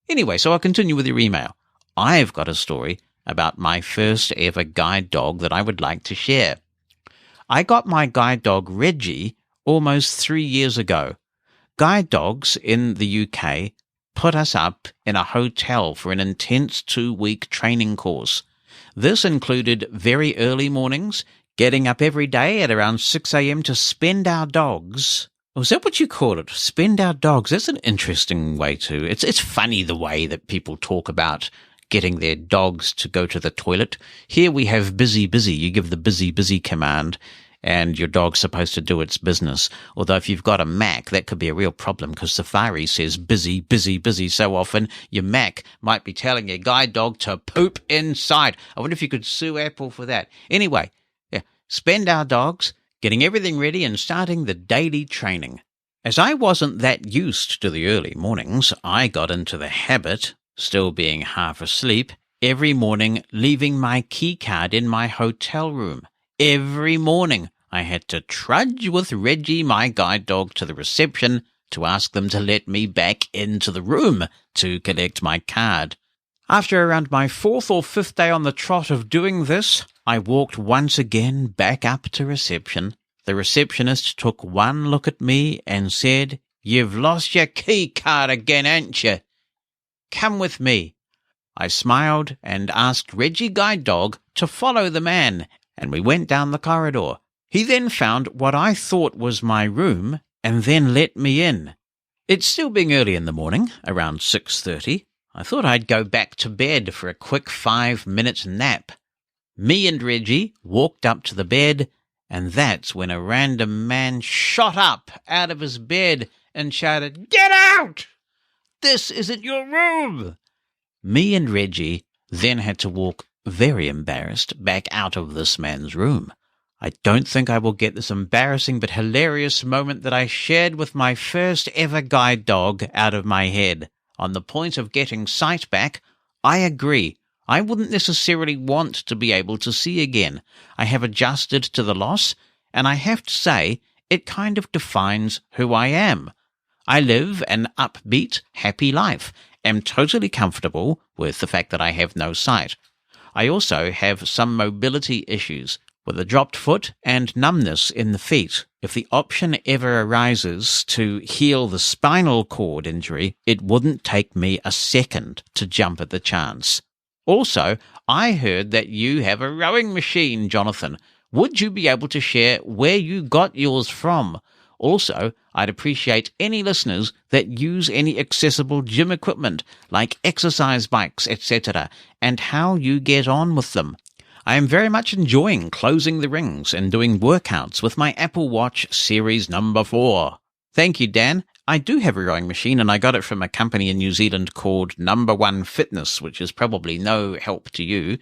Anyway, so I'll continue with your email. I've got a story about my first ever guide dog that I would like to share. I got my guide dog Reggie almost 3 years ago. Guide dogs in the UK put us up in a hotel for an intense 2-week training course. This included very early mornings, getting up every day at around 6 a.m. to spend our dogs. Oh, is that what you call it? Spend our dogs. That's an interesting way to... It's funny the way that people talk about getting their dogs to go to the toilet. Here we have busy, busy. You give the busy, busy command, and your dog's supposed to do its business. Although if you've got a Mac, that could be a real problem because Safari says busy, busy, busy so often, your Mac might be telling your guide dog to poop inside. I wonder if you could sue Apple for that. Anyway, yeah, spend our dogs, getting everything ready and starting the daily training. As I wasn't that used to the early mornings, I got into the habit, still being half asleep, every morning leaving my key card in my hotel room. Every morning, I had to trudge with Reggie, my guide dog, to the reception to ask them to let me back into the room to collect my card. After around my 4th or 5th day on the trot of doing this, I walked once again back up to reception. The receptionist took one look at me and said, "You've lost your key card again, ain't you? Come with me." I smiled and asked Reggie Guide Dog to follow the man, and we went down the corridor. He then found what I thought was my room and then let me in. It still being early in the morning, around 6:30, I thought I'd go back to bed for a quick 5-minute nap. Me and Reggie walked up to the bed, and that's when a random man shot up out of his bed and shouted, "Get out! This isn't your room!" Me and Reggie then had to walk, very embarrassed, back out of this man's room. I don't think I will get this embarrassing but hilarious moment that I shared with my first ever guide dog out of my head. On the point of getting sight back, I agree. I wouldn't necessarily want to be able to see again. I have adjusted to the loss, and I have to say, it kind of defines who I am. I live an upbeat, happy life, am totally comfortable with the fact that I have no sight. I also have some mobility issues, with a dropped foot and numbness in the feet. If the option ever arises to heal the spinal cord injury, it wouldn't take me a second to jump at the chance. Also, I heard that you have a rowing machine, Jonathan. Would you be able to share where you got yours from? Also, I'd appreciate any listeners that use any accessible gym equipment, like exercise bikes, etc., and how you get on with them. I am very much enjoying closing the rings and doing workouts with my Apple Watch Series number 4. Thank you, Dan. I do have a rowing machine, and I got it from a company in New Zealand called Number One Fitness, which is probably no help to you.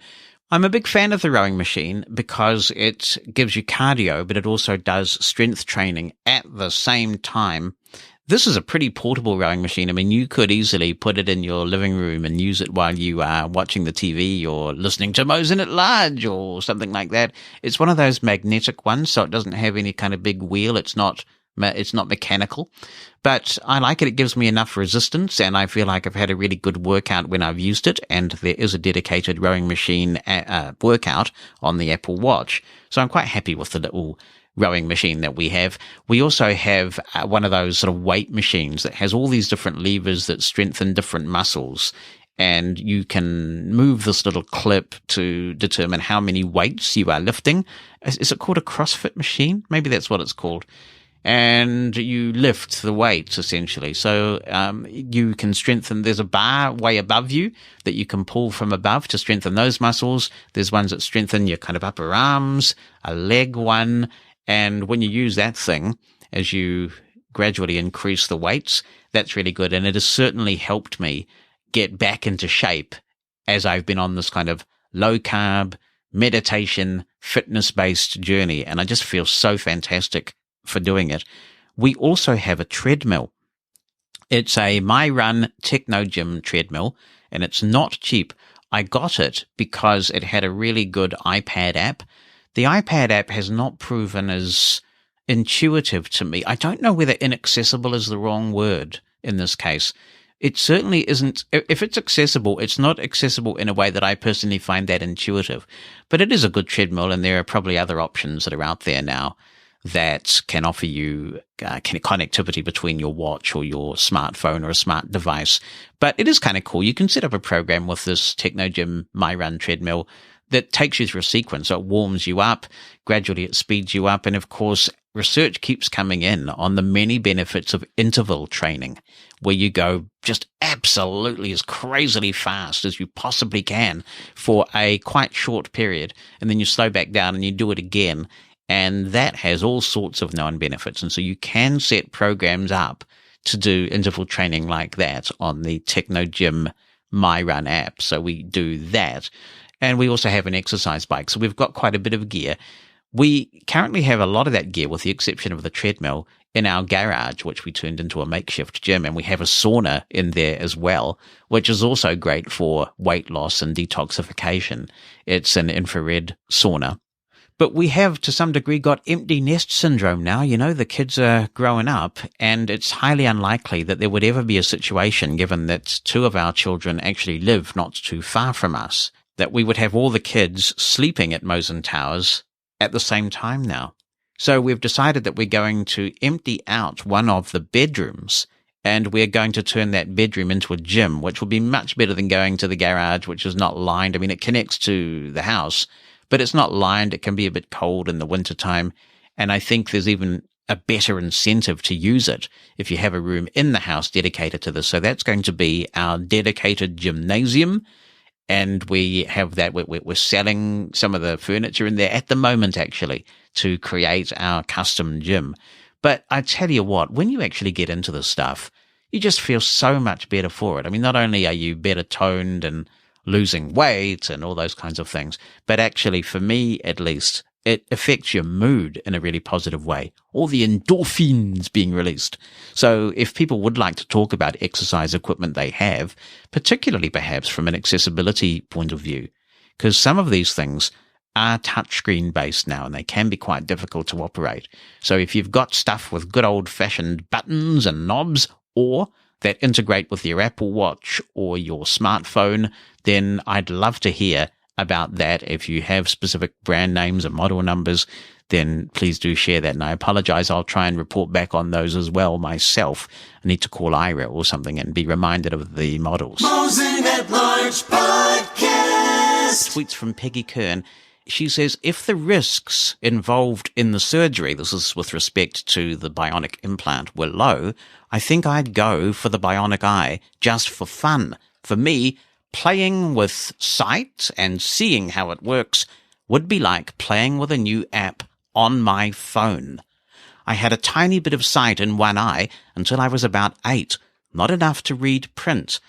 I'm a big fan of the rowing machine because it gives you cardio, but it also does strength training at the same time. This is a pretty portable rowing machine. I mean, you could easily put it in your living room and use it while you are watching the TV or listening to Mosen At Large or something like that. It's one of those magnetic ones, so it doesn't have any kind of big wheel. It's not mechanical, but I like it. It gives me enough resistance, and I feel like I've had a really good workout when I've used it, and there is a dedicated rowing machine workout on the Apple Watch. So I'm quite happy with the little rowing machine that we have. We also have one of those sort of weight machines that has all these different levers that strengthen different muscles, and you can move this little clip to determine how many weights you are lifting. Is it called a CrossFit machine? Maybe that's what it's called. And you lift the weights, essentially. So you can strengthen. There's a bar way above you that you can pull from above to strengthen those muscles. There's ones that strengthen your kind of upper arms, a leg one. And when you use that thing, as you gradually increase the weights, that's really good. And it has certainly helped me get back into shape as I've been on this kind of low-carb, meditation, fitness-based journey. And I just feel so fantastic for doing it. We also have a treadmill. It's a MyRun Techno Gym treadmill, and it's not cheap. I got it because it had a really good iPad app. The iPad app has not proven as intuitive to me. I don't know whether inaccessible is the wrong word in this case. It certainly isn't. If it's accessible, it's not accessible in a way that I personally find that intuitive. But it is a good treadmill, and there are probably other options that are out there now that can offer you connectivity between your watch or your smartphone or a smart device. But it is kind of cool. You can set up a program with this TechnoGym MyRun treadmill that takes you through a sequence. So it warms you up, gradually it speeds you up, and of course, research keeps coming in on the many benefits of interval training, where you go just absolutely as crazily fast as you possibly can for a quite short period, and then you slow back down and you do it again. And that has all sorts of known benefits. And so you can set programs up to do interval training like that on the TechnoGym MyRun app. So we do that. And we also have an exercise bike. So we've got quite a bit of gear. We currently have a lot of that gear, with the exception of the treadmill, in our garage, which we turned into a makeshift gym. And we have a sauna in there as well, which is also great for weight loss and detoxification. It's an infrared sauna. But we have, to some degree, got empty nest syndrome now. You know, the kids are growing up, and it's highly unlikely that there would ever be a situation, given that two of our children actually live not too far from us, that we would have all the kids sleeping at Mosen Towers at the same time now. So we've decided that we're going to empty out one of the bedrooms, and we're going to turn that bedroom into a gym, which will be much better than going to the garage, which is not lined. I mean, it connects to the house, but it's not lined. It can be a bit cold in the wintertime. And I think there's even a better incentive to use it if you have a room in the house dedicated to this. So that's going to be our dedicated gymnasium. And we have that. We're selling some of the furniture in there at the moment, actually, to create our custom gym. But I tell you what, when you actually get into this stuff, you just feel so much better for it. I mean, not only are you better toned and losing weight and all those kinds of things, but actually, for me at least, it affects your mood in a really positive way. All the endorphins being released. So if people would like to talk about exercise equipment they have, particularly perhaps from an accessibility point of view, because some of these things are touchscreen based now and they can be quite difficult to operate. So if you've got stuff with good old fashioned buttons and knobs, or that integrate with your Apple Watch or your smartphone, then I'd love to hear about that. If you have specific brand names and model numbers, then please do share that. And I apologize, I'll try and report back on those as well myself. I need to call Ira or something and be reminded of the models. Mosen At Large Podcast. Tweets from Peggy Kern. She says, if the risks involved in the surgery, this is with respect to the bionic implant, were low, I think I'd go for the bionic eye just for fun. For me, playing with sight and seeing how it works would be like playing with a new app on my phone. I had a tiny bit of sight in one eye until I was about 8, not enough to read print.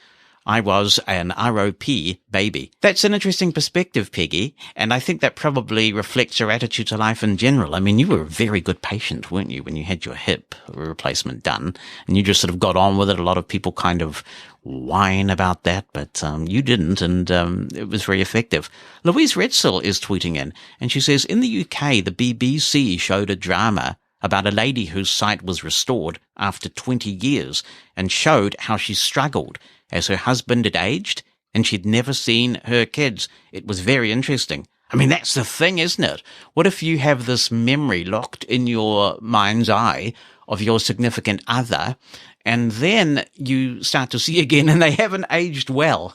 I was an ROP baby. That's an interesting perspective, Peggy, and I think that probably reflects your attitude to life in general. I mean, you were a very good patient, weren't you, when you had your hip replacement done, and you just sort of got on with it. A lot of people kind of whine about that, but you didn't, and it was very effective. Louise Retzel is tweeting in, and she says, in the UK, the BBC showed a drama about a lady whose sight was restored after 20 years and showed how she struggled as her husband had aged and she'd never seen her kids. It was very interesting. I mean, that's the thing, isn't it? What if you have this memory locked in your mind's eye of your significant other, and then you start to see again and they haven't aged well?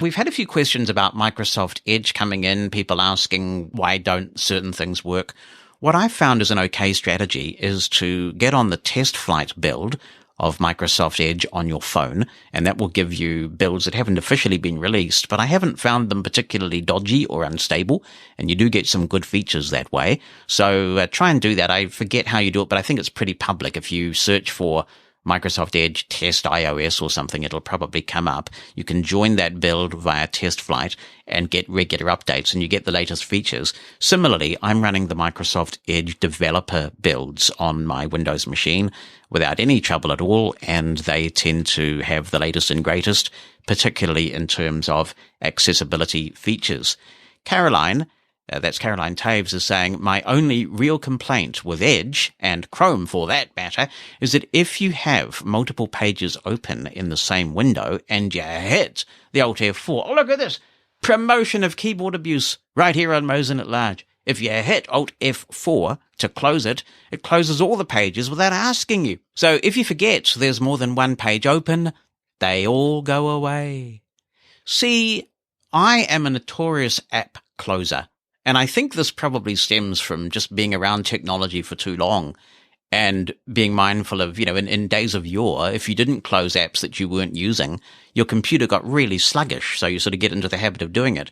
We've had a few questions about Microsoft Edge coming in, people asking why don't certain things work. What I found is an okay strategy is to get on the test flight build of Microsoft Edge on your phone, and that will give you builds that haven't officially been released, but I haven't found them particularly dodgy or unstable, and you do get some good features that way. So try and do that. I forget how you do it, but I think it's pretty public. If you search for Microsoft Edge Test iOS or something, it'll probably come up. You can join that build via test flight and get regular updates, and you get the latest features. Similarly, I'm running the Microsoft Edge developer builds on my Windows machine without any trouble at all, and they tend to have the latest and greatest, particularly in terms of accessibility features. Caroline That's Caroline Taves is saying, my only real complaint with Edge, and Chrome for that matter, is that if you have multiple pages open in the same window and you hit the Alt F4, oh, look at this, promotion of keyboard abuse right here on Mosen At Large. If you hit Alt F4 to close it, it closes all the pages without asking you. So if you forget there's more than one page open, they all go away. See, I am a notorious app closer. And I think this probably stems from just being around technology for too long and being mindful of, in days of yore, if you didn't close apps that you weren't using, your computer got really sluggish, so you sort of get into the habit of doing it.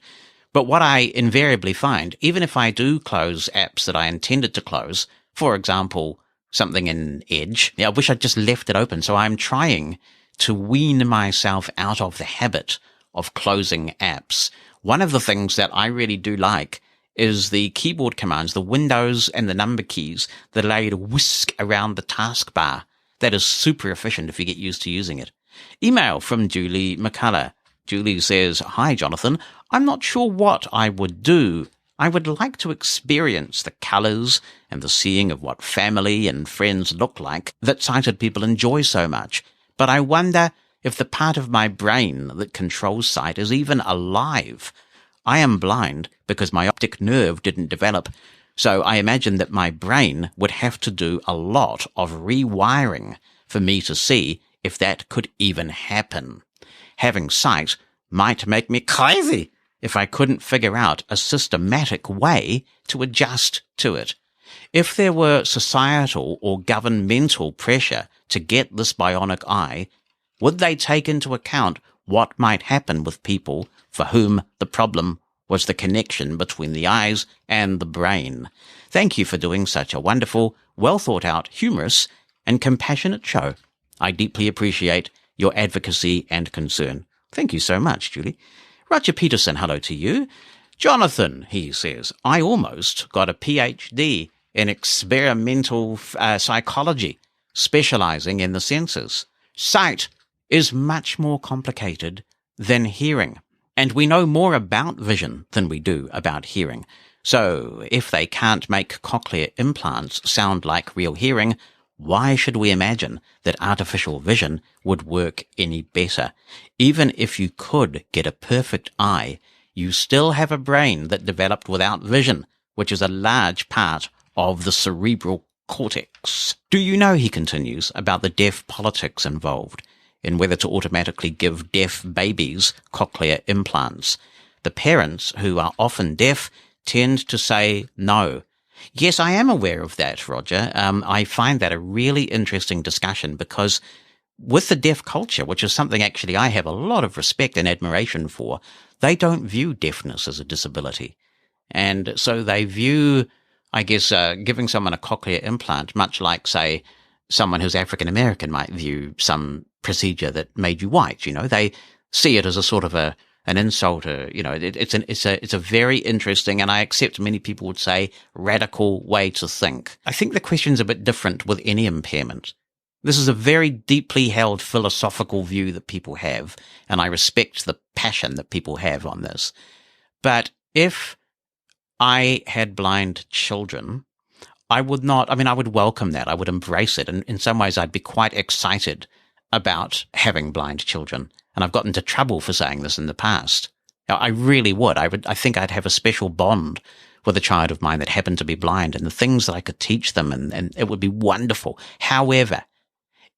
But what I invariably find, even if I do close apps that I intended to close, for example, something in Edge, I wish I'd just left it open. So I'm trying to wean myself out of the habit of closing apps. One of the things that I really do like is the keyboard commands, the windows and the number keys that allow you to whisk around the taskbar. That is super efficient if you get used to using it. Email from Julie McCullough. Julie says, hi, Jonathan. I'm not sure what I would do. I would like to experience the colours and the seeing of what family and friends look like that sighted people enjoy so much. But I wonder if the part of my brain that controls sight is even alive. I am blind because my optic nerve didn't develop, so I imagine that my brain would have to do a lot of rewiring for me to see if that could even happen. Having sight might make me crazy if I couldn't figure out a systematic way to adjust to it. If there were societal or governmental pressure to get this bionic eye, would they take into account what might happen with people for whom the problem was the connection between the eyes and the brain? Thank you for doing such a wonderful, well-thought-out, humorous, and compassionate show. I deeply appreciate your advocacy and concern. Thank you so much, Julie. Roger Peterson, hello to you. Jonathan, he says, I almost got a PhD in experimental psychology, specializing in the senses. Sight is much more complicated than hearing, and we know more about vision than we do about hearing. So if they can't make cochlear implants sound like real hearing, why should we imagine that artificial vision would work any better? Even if you could get a perfect eye, you still have a brain that developed without vision, which is a large part of the cerebral cortex. Do you know, he continues, about the deaf politics involved in whether to automatically give deaf babies cochlear implants? The parents, who are often deaf, tend to say no. Yes, I am aware of that, Roger. I find that a really interesting discussion because with the deaf culture, which is something actually I have a lot of respect and admiration for, they don't view deafness as a disability. And so they view, I guess, giving someone a cochlear implant much like, say, someone who's African American might view some procedure that made you white. They see it as a sort of an insult. It's a very interesting, and I accept many people would say, radical way to think. I think the question's a bit different with any impairment. This is a very deeply held philosophical view that people have, and I respect the passion that people have on this. But if I had blind children, I would welcome that. I would embrace it. And in some ways, I'd be quite excited about having blind children. And I've gotten into trouble for saying this in the past. Now, I really would. I think I'd have a special bond with a child of mine that happened to be blind and the things that I could teach them, and it would be wonderful. However,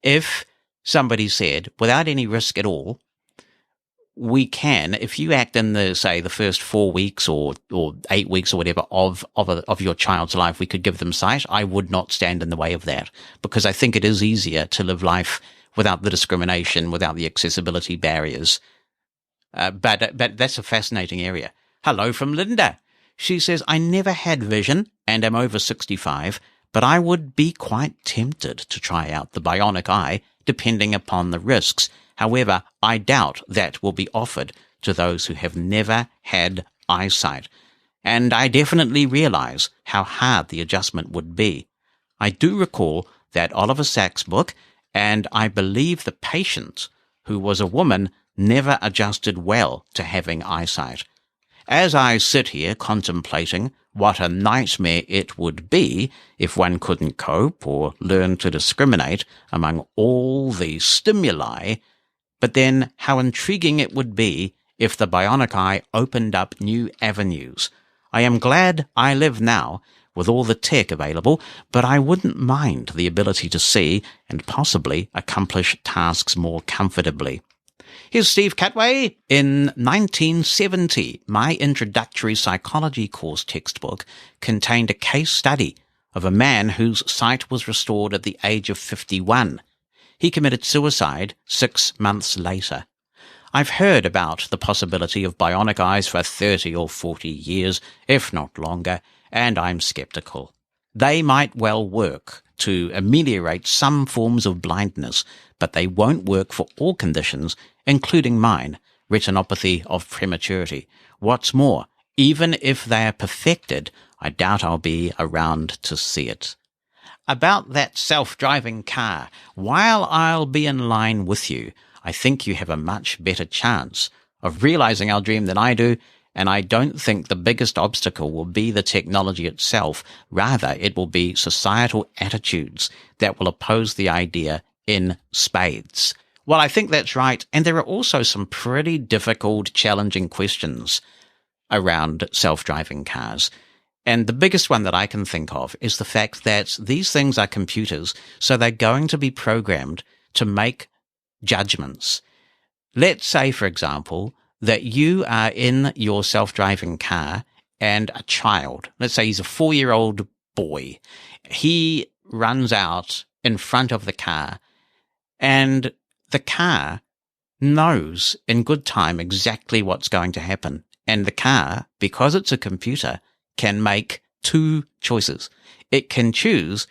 if somebody said, without any risk at all, we can, if you act in the first 4 weeks or 8 weeks or whatever of your child's life, we could give them sight, I would not stand in the way of that, because I think it is easier to live life without the discrimination, without the accessibility barriers. But that's a fascinating area. Hello from Linda. She says, I never had vision and am over 65, but I would be quite tempted to try out the bionic eye, depending upon the risks. However, I doubt that will be offered to those who have never had eyesight. And I definitely realize how hard the adjustment would be. I do recall that Oliver Sacks book, and I believe the patient, who was a woman, never adjusted well to having eyesight. As I sit here contemplating what a nightmare it would be if one couldn't cope or learn to discriminate among all the stimuli, but then how intriguing it would be if the bionic eye opened up new avenues. I am glad I live now with all the tech available, but I wouldn't mind the ability to see and possibly accomplish tasks more comfortably. Here's Steve Catway. In 1970, my introductory psychology course textbook contained a case study of a man whose sight was restored at the age of 51. He committed suicide 6 months later. I've heard about the possibility of bionic eyes for 30 or 40 years, if not longer, and I'm skeptical. They might well work to ameliorate some forms of blindness, but they won't work for all conditions, including mine, retinopathy of prematurity. What's more, even if they are perfected, I doubt I'll be around to see it. About that self-driving car, while I'll be in line with you, I think you have a much better chance of realizing our dream than I do, and I don't think the biggest obstacle will be the technology itself. Rather, it will be societal attitudes that will oppose the idea in spades. Well, I think that's right, and there are also some pretty difficult, challenging questions around self-driving cars. And the biggest one that I can think of is the fact that these things are computers, so they're going to be programmed to make judgments. Let's say, for example, that you are in your self-driving car and a child, let's say he's a 4-year-old boy, he runs out in front of the car and the car knows in good time exactly what's going to happen. And the car, because it's a computer, can make 2 choices. It can choose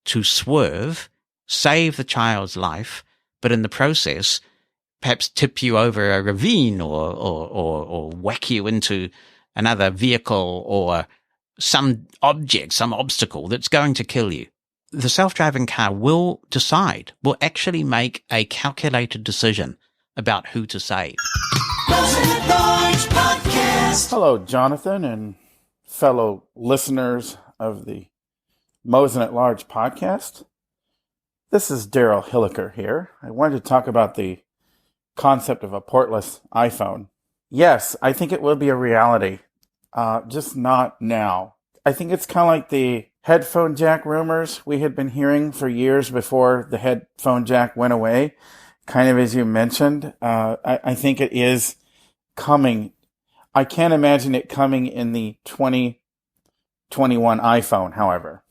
to swerve, save the child's life, but in the process, perhaps tip you over a ravine or whack you into another vehicle or some object, some obstacle that's going to kill you. The self-driving car will actually make a calculated decision about who to save. Mosen At Large Podcast. Hello, Jonathan and fellow listeners of the Mosen At Large Podcast. This is Daryl Hilliker here. I wanted to talk about the concept of a portless iPhone. Yes, I think it will be a reality, just not now. I think it's kind of like the headphone jack rumors we had been hearing for years before the headphone jack went away, kind of as you mentioned. I think it is coming. I can't imagine it coming in the 2021 iPhone, however.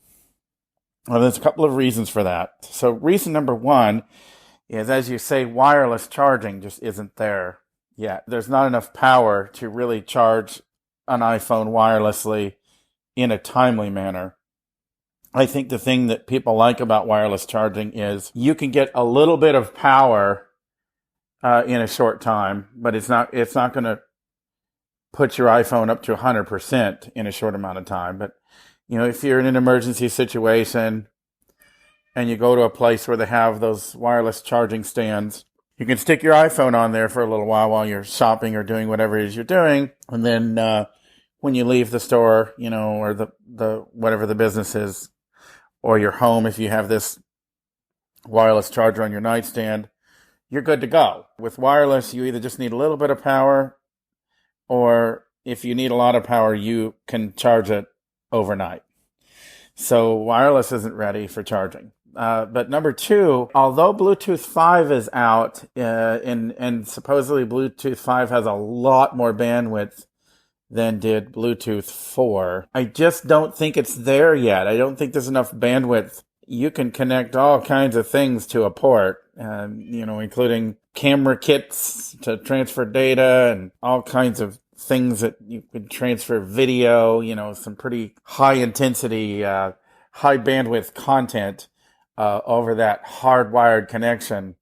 Well, there's a couple of reasons for that. So reason number one is, as you say, wireless charging just isn't there yet. There's not enough power to really charge an iPhone wirelessly in a timely manner. I think the thing that people like about wireless charging is you can get a little bit of power in a short time, but it's not going to put your iPhone up to 100% in a short amount of time. But you know, if you're in an emergency situation and you go to a place where they have those wireless charging stands, you can stick your iPhone on there for a little while you're shopping or doing whatever it is you're doing. And then when you leave the store, you know, or the whatever the business is, or your home, if you have this wireless charger on your nightstand, you're good to go. With wireless, you either just need a little bit of power, or if you need a lot of power, you can charge it overnight. So wireless isn't ready for charging. But number two, although Bluetooth 5 is out, and supposedly Bluetooth 5 has a lot more bandwidth than did Bluetooth 4, I just don't think it's there yet. I don't think there's enough bandwidth. You can connect all kinds of things to a port, you know, including camera kits to transfer data and all kinds of things that you can transfer video, you know, some pretty high intensity, high bandwidth content over that hardwired connection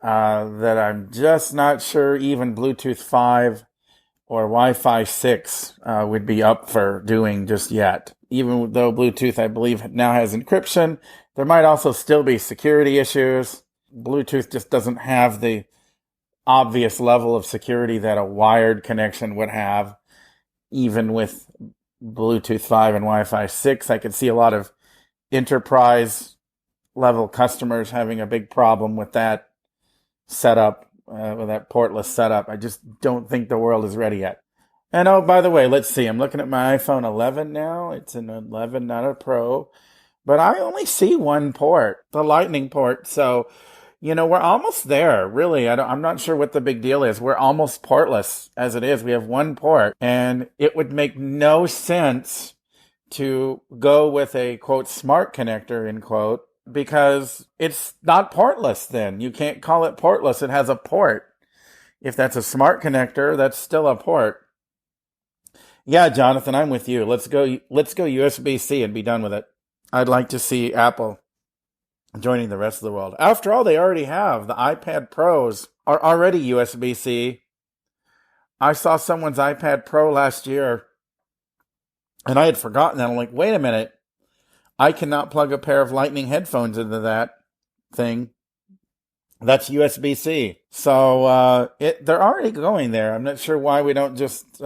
that I'm just not sure even Bluetooth 5 or Wi-Fi 6 would be up for doing just yet. Even though Bluetooth, I believe, now has encryption, there might also still be security issues. Bluetooth just doesn't have the obvious level of security that a wired connection would have. even with Bluetooth 5 and Wi-Fi 6, I could see a lot of enterprise level customers having a big problem with that setup, with that portless setup. I just don't think the world is ready yet. And oh, by the way, let's see. I'm looking at my iPhone 11 now. It's an 11, not a Pro. But I only see one port, the Lightning port. So, we're almost there, really. I'm not sure what the big deal is. We're almost portless as it is. We have one port. And it would make no sense to go with a, quote, smart connector, end quote, because it's not portless then. You can't call it portless. It has a port. If that's a smart connector, that's still a port. Yeah, Jonathan, I'm with you. Let's go USB-C and be done with it. I'd like to see Apple joining the rest of the world. After all, they already have. The iPad Pros are already USB-C. I saw someone's iPad Pro last year, and I had forgotten that. I'm like, wait a minute. I cannot plug a pair of Lightning headphones into that thing. That's USB-C. So they're already going there. I'm not sure why we don't just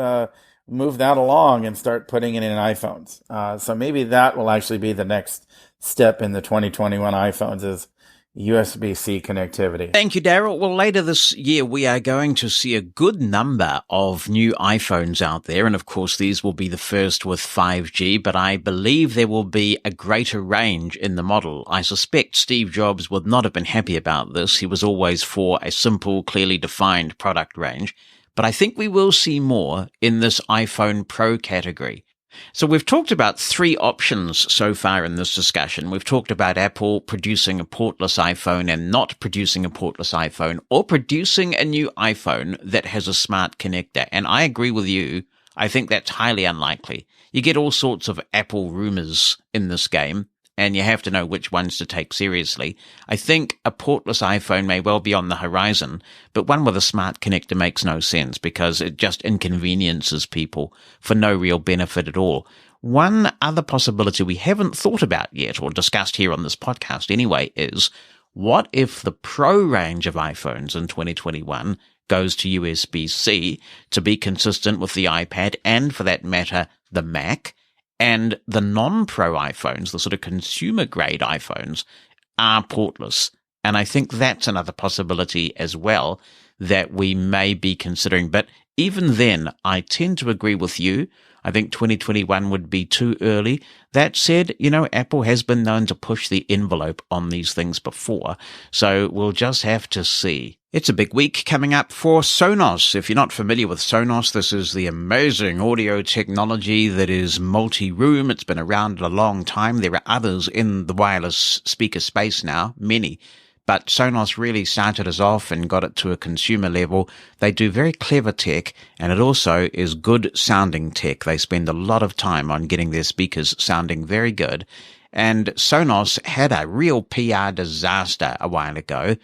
move that along and start putting it in iPhones. So maybe that will actually be the next step in the 2021 iPhones is USB-C connectivity. Thank you, Daryl. Well, later this year, we are going to see a good number of new iPhones out there. And of course, these will be the first with 5G, but I believe there will be a greater range in the model. I suspect Steve Jobs would not have been happy about this. He was always for a simple, clearly defined product range. But I think we will see more in this iPhone Pro category. So we've talked about three options so far in this discussion. We've talked about Apple producing a portless iPhone and not producing a portless iPhone, or producing a new iPhone that has a smart connector. And I agree with you. I think that's highly unlikely. You get all sorts of Apple rumors in this game, and you have to know which ones to take seriously. I think a portless iPhone may well be on the horizon, but one with a smart connector makes no sense because it just inconveniences people for no real benefit at all. One other possibility we haven't thought about yet, or discussed here on this podcast anyway, is what if the Pro range of iPhones in 2021 goes to USB-C to be consistent with the iPad and, for that matter, the Mac? And the non-Pro iPhones, the sort of consumer-grade iPhones, are portless. And I think that's another possibility as well that we may be considering. But even then, I tend to agree with you. I think 2021 would be too early. That said, Apple has been known to push the envelope on these things before. So we'll just have to see. It's a big week coming up for Sonos. If you're not familiar with Sonos, this is the amazing audio technology that is multi-room. It's been around a long time. There are others in the wireless speaker space now, many. But Sonos really started us off and got it to a consumer level. They do very clever tech, and it also is good sounding tech. They spend a lot of time on getting their speakers sounding very good. And Sonos had a real PR disaster a while ago.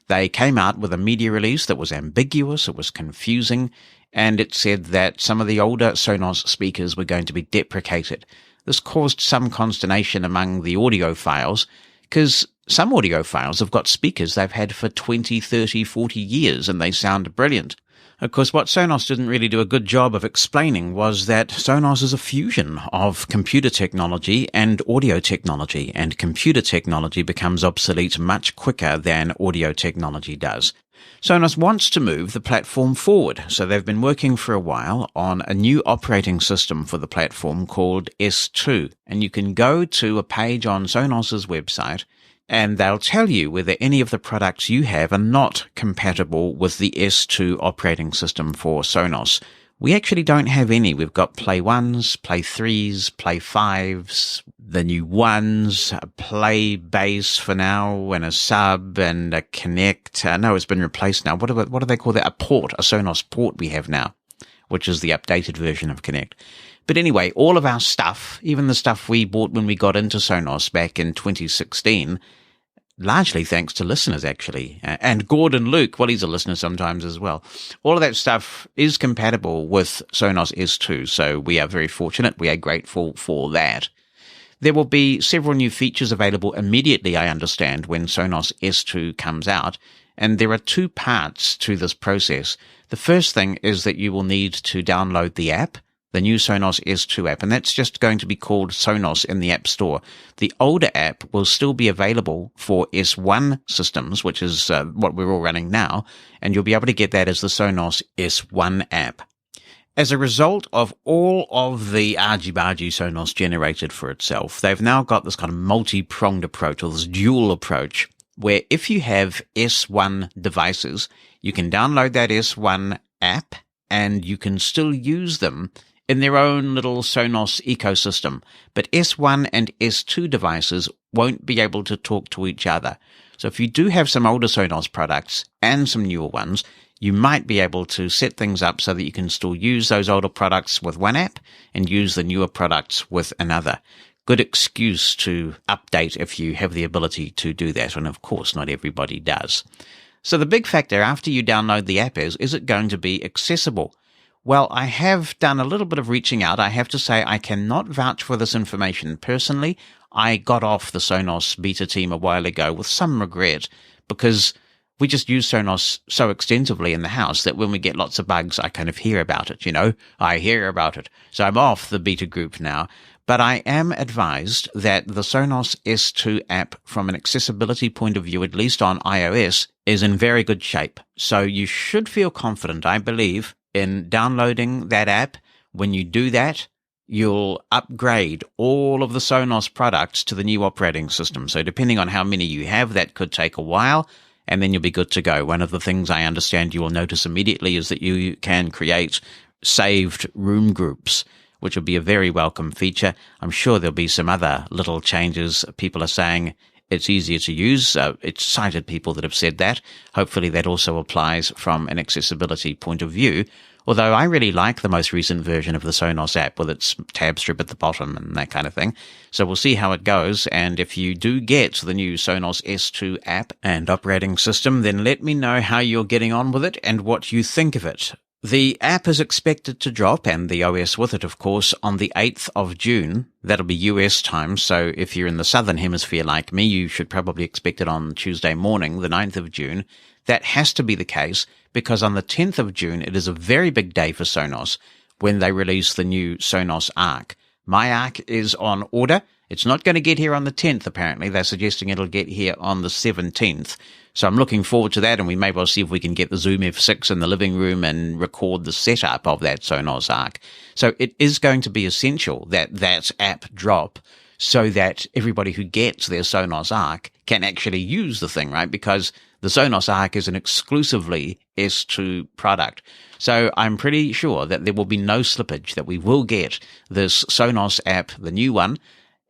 They came out with a media release that was ambiguous, it was confusing, and it said that some of the older Sonos speakers were going to be deprecated. This caused some consternation among the audiophiles, because some audiophiles have got speakers they've had for 20, 30, 40 years, and they sound brilliant. Of course, what Sonos didn't really do a good job of explaining was that Sonos is a fusion of computer technology and audio technology, and computer technology becomes obsolete much quicker than audio technology does. Sonos wants to move the platform forward, so they've been working for a while on a new operating system for the platform called S2, and you can go to a page on Sonos's website and they'll tell you whether any of the products you have are not compatible with the S2 operating system for Sonos. We actually don't have any. We've got Play 1s, Play 3s, Play 5s, the new ones, a Play Base for now, and a Sub, and a Connect. No, it's been replaced now. What do they call that? A port, a Sonos port we have now, which is the updated version of Connect. But anyway, all of our stuff, even the stuff we bought when we got into Sonos back in 2016, largely thanks to listeners, actually. And Gordon Luke, well, he's a listener sometimes as well. All of that stuff is compatible with Sonos S2, so we are very fortunate. We are grateful for that. There will be several new features available immediately, I understand, when Sonos S2 comes out. And there are two parts to this process. The first thing is that you will need to download the app. the new Sonos S2 app, and that's just going to be called Sonos in the App Store. The older app will still be available for S1 systems, which is what we're all running now, and you'll be able to get that as the Sonos S1 app. As a result of all of the argy-bargy Sonos generated for itself, they've now got this kind of multi-pronged approach, or this dual approach, where if you have S1 devices, you can download that S1 app and you can still use them in their own little Sonos ecosystem. But S1 and S2 devices won't be able to talk to each other. So if you do have some older Sonos products and some newer ones, you might be able to set things up so that you can still use those older products with one app and use the newer products with another. Good excuse to update if you have the ability to do that, and of course not everybody does. So the big factor after you download the app is it going to be accessible? Well, I have done a little bit of reaching out. I have to say I cannot vouch for this information personally. I got off the Sonos beta team a while ago with some regret because we just use Sonos so extensively in the house that when we get lots of bugs, I kind of hear about it, I hear about it. So I'm off the beta group now. But I am advised that the Sonos S2 app, from an accessibility point of view, at least on iOS, is in very good shape. So you should feel confident, I believe, in downloading that app. When you do that, you'll upgrade all of the Sonos products to the new operating system. So depending on how many you have, that could take a while, and then you'll be good to go. One of the things I understand you will notice immediately is that you can create saved room groups, which will be a very welcome feature. I'm sure there'll be some other little changes. People are saying it's easier to use. It's cited people that have said that. Hopefully that also applies from an accessibility point of view. Although I really like the most recent version of the Sonos app with its tab strip at the bottom and that kind of thing. So we'll see how it goes. And if you do get the new Sonos S2 app and operating system, then let me know how you're getting on with it and what you think of it. The app is expected to drop, and the OS with it, of course, on the 8th of June. That'll be US time, so if you're in the southern hemisphere like me, you should probably expect it on Tuesday morning, the 9th of June. That has to be the case, because on the 10th of June, it is a very big day for Sonos when they release the new Sonos Arc. My Arc is on order. It's not going to get here on the 10th, apparently. They're suggesting it'll get here on the 17th. So I'm looking forward to that, and we may well see if we can get the Zoom F6 in the living room and record the setup of that Sonos Arc. So it is going to be essential that that app drop so that everybody who gets their Sonos Arc can actually use the thing, right? Because the Sonos Arc is an exclusively S2 product. So I'm pretty sure that there will be no slippage, that we will get this Sonos app, the new one,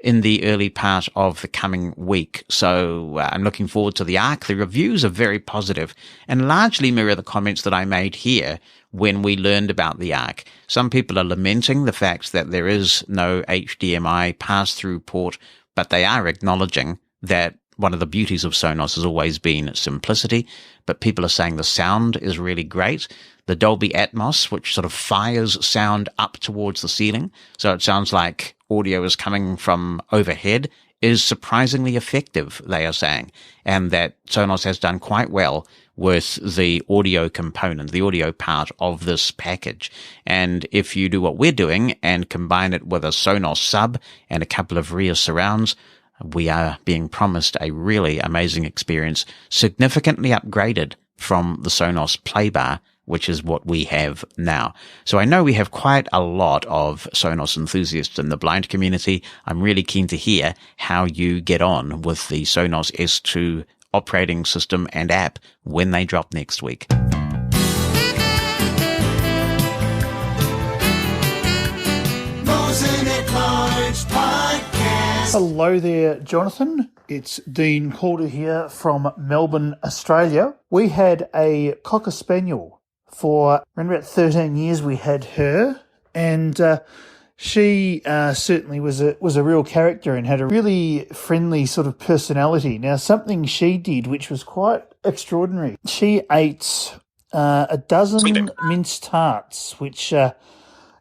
in the early part of the coming week. So I'm looking forward to the Arc. The reviews are very positive and largely mirror the comments that I made here when we learned about the Arc. Some people are lamenting the fact that there is no HDMI pass-through port, but they are acknowledging that one of the beauties of Sonos has always been simplicity, but people are saying the sound is really great. The Dolby Atmos, which sort of fires sound up towards the ceiling, so it sounds like audio is coming from overhead, is surprisingly effective, they are saying, and that Sonos has done quite well with the audio component, the audio part of this package. And if you do what we're doing and combine it with a Sonos sub and a couple of rear surrounds, we are being promised a really amazing experience, significantly upgraded from the Sonos Playbar, which is what we have now. So I know we have quite a lot of Sonos enthusiasts in the blind community. I'm really keen to hear how you get on with the Sonos S2 operating system and app when they drop next week. Mosen At Large Podcast. Hello there, Jonathan. It's Dean Calder here from Melbourne, Australia. We had a Cocker Spaniel. For around about 13 years we had her, and she certainly was a real character and had a really friendly sort of personality. Now, something she did which was quite extraordinary. She ate a dozen minced tarts, which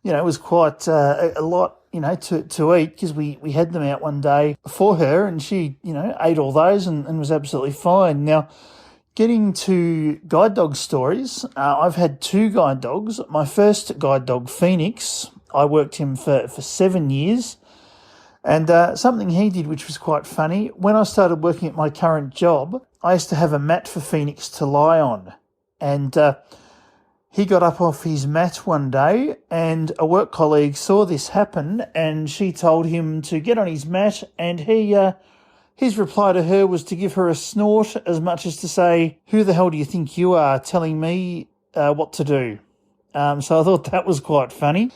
was quite a lot, to eat, because we had them out one day for her, and she, ate all those and was absolutely fine. Now, getting to guide dog stories, I've had two guide dogs. My first guide dog, Phoenix, I worked him for 7 years. And something he did which was quite funny, when I started working at my current job, I used to have a mat for Phoenix to lie on. And he got up off his mat one day and a work colleague saw this happen and she told him to get on his mat, and his reply to her was to give her a snort, as much as to say, "Who the hell do you think you are telling me what to do?" So I thought that was quite funny.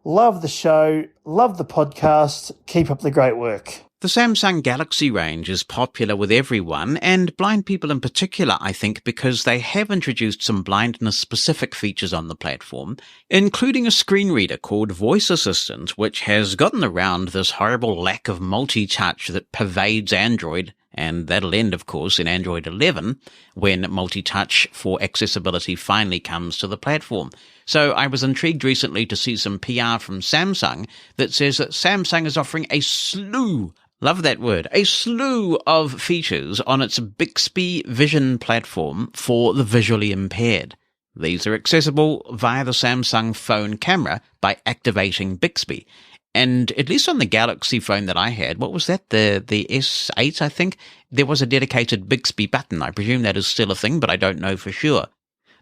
Love the show, love the podcast, keep up the great work. The Samsung Galaxy range is popular with everyone, and blind people in particular, I think, because they have introduced some blindness-specific features on the platform, including a screen reader called Voice Assistant, which has gotten around this horrible lack of multi-touch that pervades Android, and that'll end, of course, in Android 11, when multi-touch for accessibility finally comes to the platform. So I was intrigued recently to see some PR from Samsung that says that Samsung is offering a slew, love that word, a slew of features on its Bixby Vision platform for the visually impaired. These are accessible via the Samsung phone camera by activating Bixby. And at least on the Galaxy phone that I had, what was that, the S8, I think, there was a dedicated Bixby button. I presume that is still a thing, but I don't know for sure.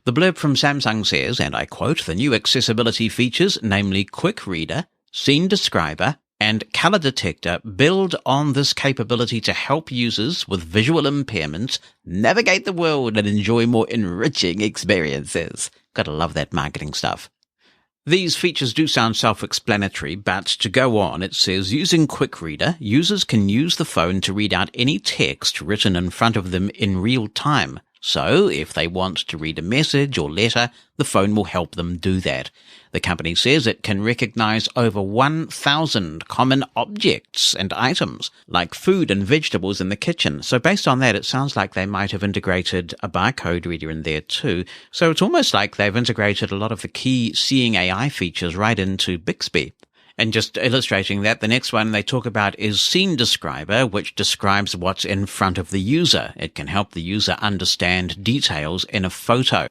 The blurb from Samsung says, and I quote, "The new accessibility features, namely Quick Reader, Scene Describer, and Color Detector, build on this capability to help users with visual impairments navigate the world and enjoy more enriching experiences." Gotta love that marketing stuff. These features do sound self-explanatory, but to go on, it says, using Quick Reader, users can use the phone to read out any text written in front of them in real time. So, if they want to read a message or letter, the phone will help them do that. The company says it can recognize over 1,000 common objects and items, like food and vegetables in the kitchen. So based on that, it sounds like they might have integrated a barcode reader in there too. So it's almost like they've integrated a lot of the key Seeing AI features right into Bixby. And just illustrating that, the next one they talk about is Scene Describer, which describes what's in front of the user. It can help the user understand details in a photo.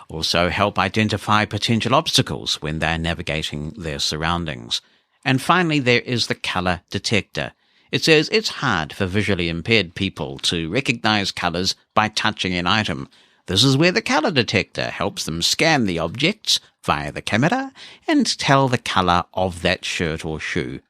Also help identify potential obstacles when they're navigating their surroundings. And finally, there is the Color Detector. It says it's hard for visually impaired people to recognize colors by touching an item. This is where the Color Detector helps them scan the objects via the camera and tell the color of that shirt or shoe.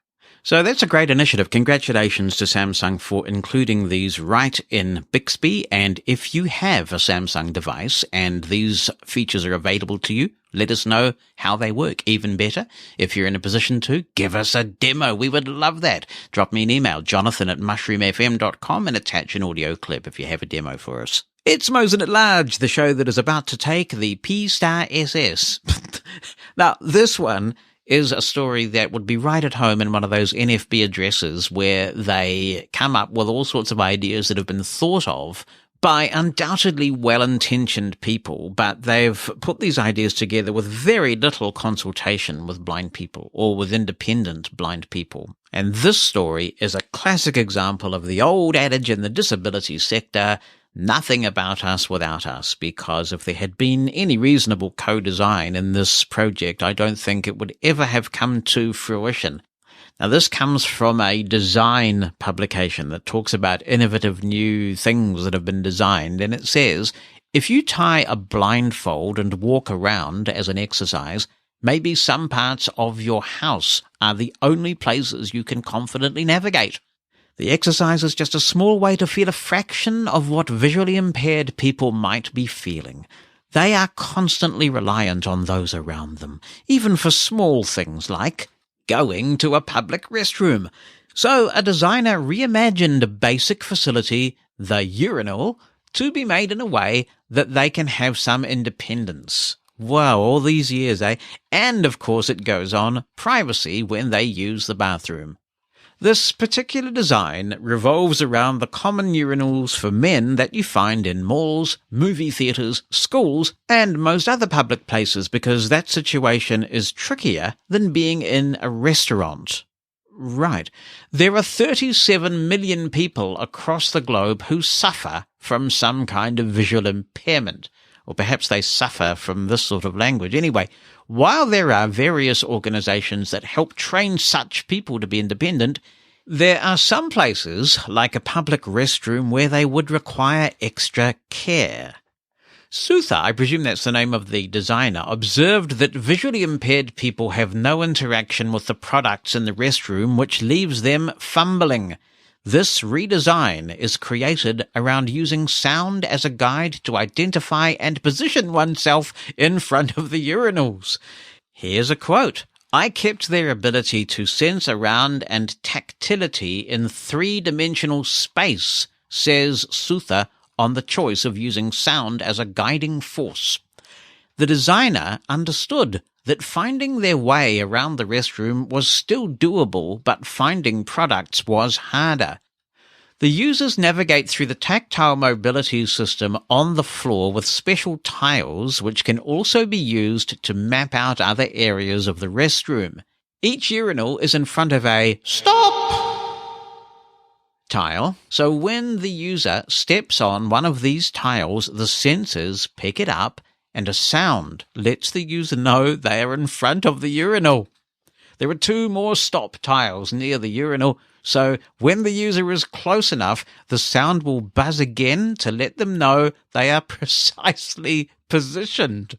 So that's a great initiative. Congratulations to Samsung for including these right in Bixby. And if you have a Samsung device and these features are available to you, let us know how they work. Even better, if you're in a position to, give us a demo. We would love that. Drop me an email, jonathan@mushroomfm.com, and attach an audio clip if you have a demo for us. It's Mosen At Large, the show that is about to take the P-Star SS. Now, this one is a story that would be right at home in one of those NFB addresses where they come up with all sorts of ideas that have been thought of by undoubtedly well-intentioned people, but they've put these ideas together with very little consultation with blind people or with independent blind people. And this story is a classic example of the old adage in the disability sector, nothing about us without us, because if there had been any reasonable co-design in this project, I don't think it would ever have come to fruition. Now, this comes from a design publication that talks about innovative new things that have been designed, and it says, if you tie a blindfold and walk around as an exercise, maybe some parts of your house are the only places you can confidently navigate. The exercise is just a small way to feel a fraction of what visually impaired people might be feeling. They are constantly reliant on those around them, even for small things like going to a public restroom. So a designer reimagined a basic facility, the urinal, to be made in a way that they can have some independence. Wow, all these years, eh? And of course it goes on, privacy when they use the bathroom. This particular design revolves around the common urinals for men that you find in malls, movie theatres, schools, and most other public places, because that situation is trickier than being in a restaurant. Right. There are 37 million people across the globe who suffer from some kind of visual impairment. or perhaps they suffer from this sort of language. Anyway, while there are various organizations that help train such people to be independent, there are some places, like a public restroom, where they would require extra care. Sutha, I presume that's the name of the designer, observed that visually impaired people have no interaction with the products in the restroom, which leaves them fumbling. This redesign is created around using sound as a guide to identify and position oneself in front of the urinals. Here's a quote. I kept their ability to sense around and tactility in three-dimensional space, says Sutha on the choice of using sound as a guiding force. The designer understood that finding their way around the restroom was still doable, but finding products was harder. The users navigate through the tactile mobility system on the floor with special tiles, which can also be used to map out other areas of the restroom. Each urinal is in front of a "Stop!" tile, so when the user steps on one of these tiles, the sensors pick it up and a sound lets the user know they are in front of the urinal. There are 2 more stop tiles near the urinal, so when the user is close enough, the sound will buzz again to let them know they are precisely positioned.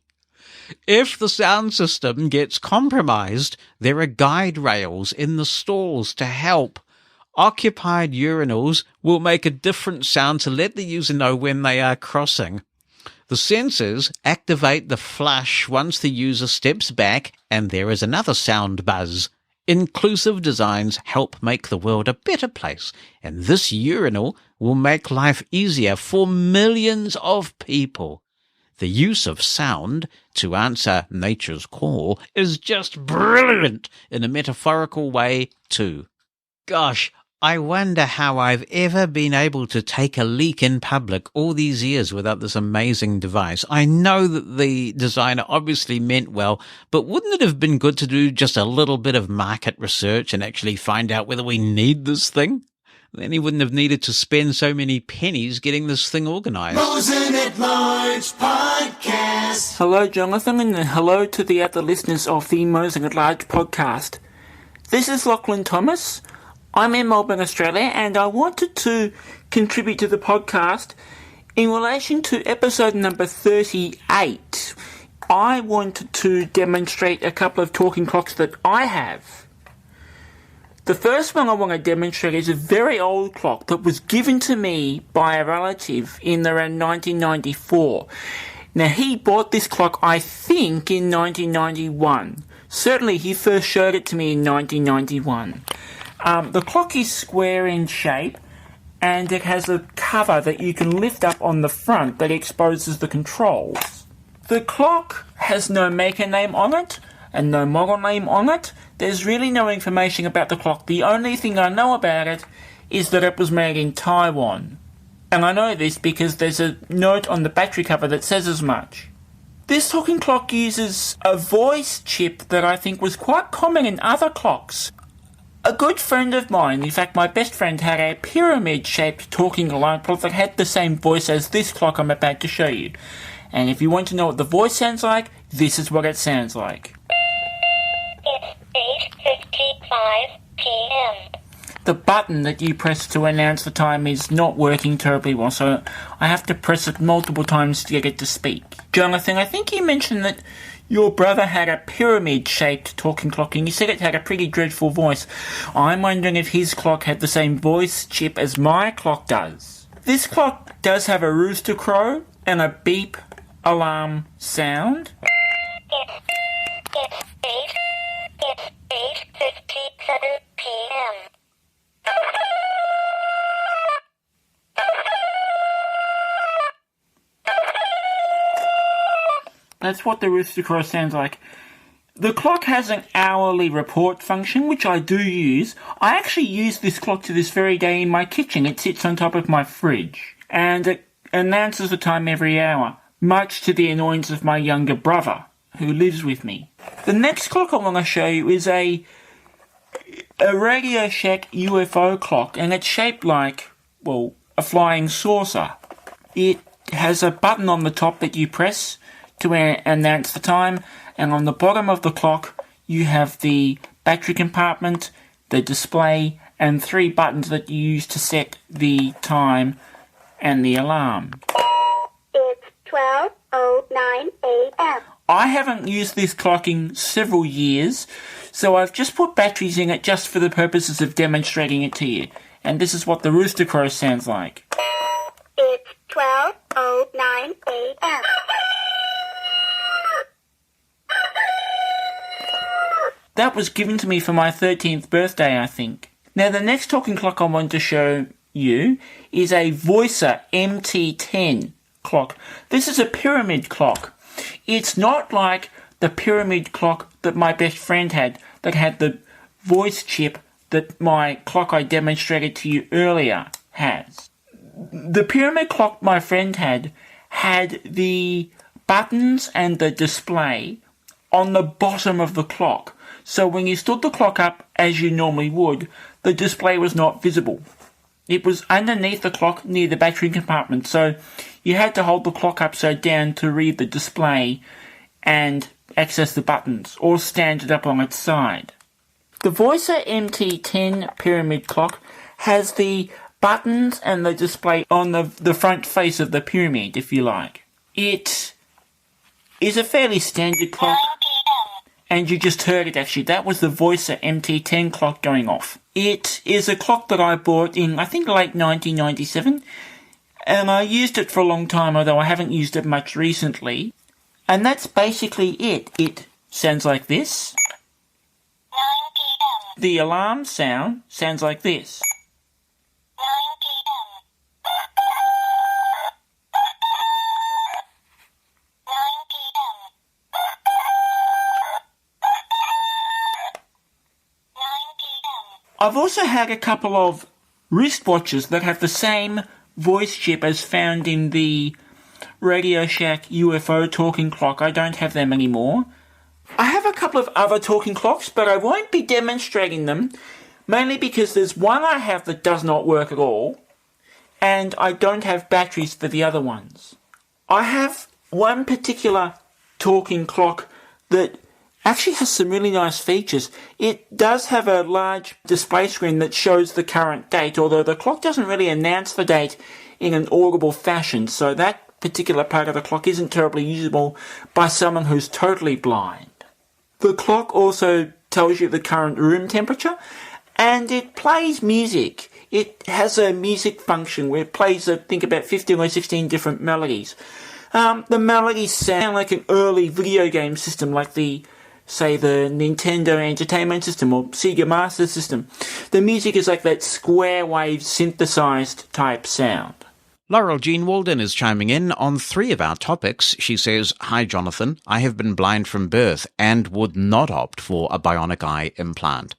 If the sound system gets compromised, there are guide rails in the stalls to help. Occupied urinals will make a different sound to let the user know when they are crossing. The sensors activate the flush once the user steps back, and there is another sound buzz. Inclusive designs help make the world a better place, and this urinal will make life easier for millions of people. The use of sound to answer nature's call is just brilliant in a metaphorical way too. Gosh, I wonder how I've ever been able to take a leak in public all these years without this amazing device. I know that the designer obviously meant well, but wouldn't it have been good to do just a little bit of market research and actually find out whether we need this thing? Then he wouldn't have needed to spend so many pennies getting this thing organized. Mosen At Large Podcast. Hello, Jonathan, and hello to the other listeners of the Mosen At Large podcast. This is Lachlan Thomas. I'm in Melbourne, Australia, and I wanted to contribute to the podcast in relation to episode number 38. I wanted to demonstrate a couple of talking clocks that I have. The first one I want to demonstrate is a very old clock that was given to me by a relative in around 1994. Now, he bought this clock, I think, in 1991. Certainly, he first showed it to me in 1991. The clock is square in shape, and it has a cover that you can lift up on the front that exposes the controls. The clock has no maker name on it, and no model name on it. There's really no information about the clock. The only thing I know about it is that it was made in Taiwan. And I know this because there's a note on the battery cover that says as much. This talking clock uses a voice chip that I think was quite common in other clocks. A good friend of mine, in fact my best friend, had a pyramid-shaped talking alarm clock that had the same voice as this clock I'm about to show you. And if you want to know what the voice sounds like, this is what it sounds like. It's 8:55 p.m. The button that you press to announce the time is not working terribly well, so I have to press it multiple times to get it to speak. Jonathan, I think you mentioned that your brother had a pyramid-shaped talking clock, and you said it had a pretty dreadful voice. I'm wondering if his clock had the same voice chip as my clock does. This clock does have a rooster crow and a beep alarm sound. It's 8:57 p.m. That's what the rooster crow sounds like. The clock has an hourly report function, which I do use. I actually use this clock to this very day in my kitchen. It sits on top of my fridge, and it announces the time every hour, much to the annoyance of my younger brother, who lives with me. The next clock I want to show you is a Radio Shack UFO clock, and it's shaped like, well, a flying saucer. It has a button on the top that you press to announce the time, and on the bottom of the clock you have the battery compartment, the display, and 3 buttons that you use to set the time and the alarm. It's 12:09 a.m. I haven't used this clock in several years, so I've just put batteries in it just for the purposes of demonstrating it to you. And this is what the rooster crow sounds like. It's 12:09 a.m. That was given to me for my 13th birthday, I think. Now, the next talking clock I want to show you is a Voicer MT10 clock. This is a pyramid clock. It's not like the pyramid clock that my best friend had, that had the voice chip that my clock I demonstrated to you earlier has. The pyramid clock my friend had the buttons and the display on the bottom of the clock. So when you stood the clock up as you normally would, the display was not visible. It was underneath the clock near the battery compartment, so you had to hold the clock upside down to read the display and access the buttons, or stand it up on its side. The Voicer MT10 pyramid clock has the buttons and the display on the front face of the pyramid, if you like. It is a fairly standard clock. And you just heard it actually. That was the Voicer MT10 clock going off. It is a clock that I bought in, I think, late 1997. And I used it for a long time, although I haven't used it much recently. And that's basically it. It sounds like this. 9 p.m. The alarm sounds like this. 9 p.m. 9 p.m. 9 p.m. I've also had a couple of wristwatches that have the same voice chip as found in the Radio Shack UFO talking clock. I don't have them anymore. I have a couple of other talking clocks, but I won't be demonstrating them, mainly because there's one I have that does not work at all, and I don't have batteries for the other ones. I have one particular talking clock that actually has some really nice features. It does have a large display screen that shows the current date, although the clock doesn't really announce the date in an audible fashion, so that particular part of the clock isn't terribly usable by someone who's totally blind. The clock also tells you the current room temperature, and it plays music. It has a music function where it plays, I think, about 15 or 16 different melodies. The melodies sound like an early video game system, like the Nintendo Entertainment System or Sega Master System. The music is like that square wave synthesized type sound. Laurel Jean Walden is chiming in on 3 of our topics. She says, "Hi Jonathan, I have been blind from birth and would not opt for a bionic eye implant.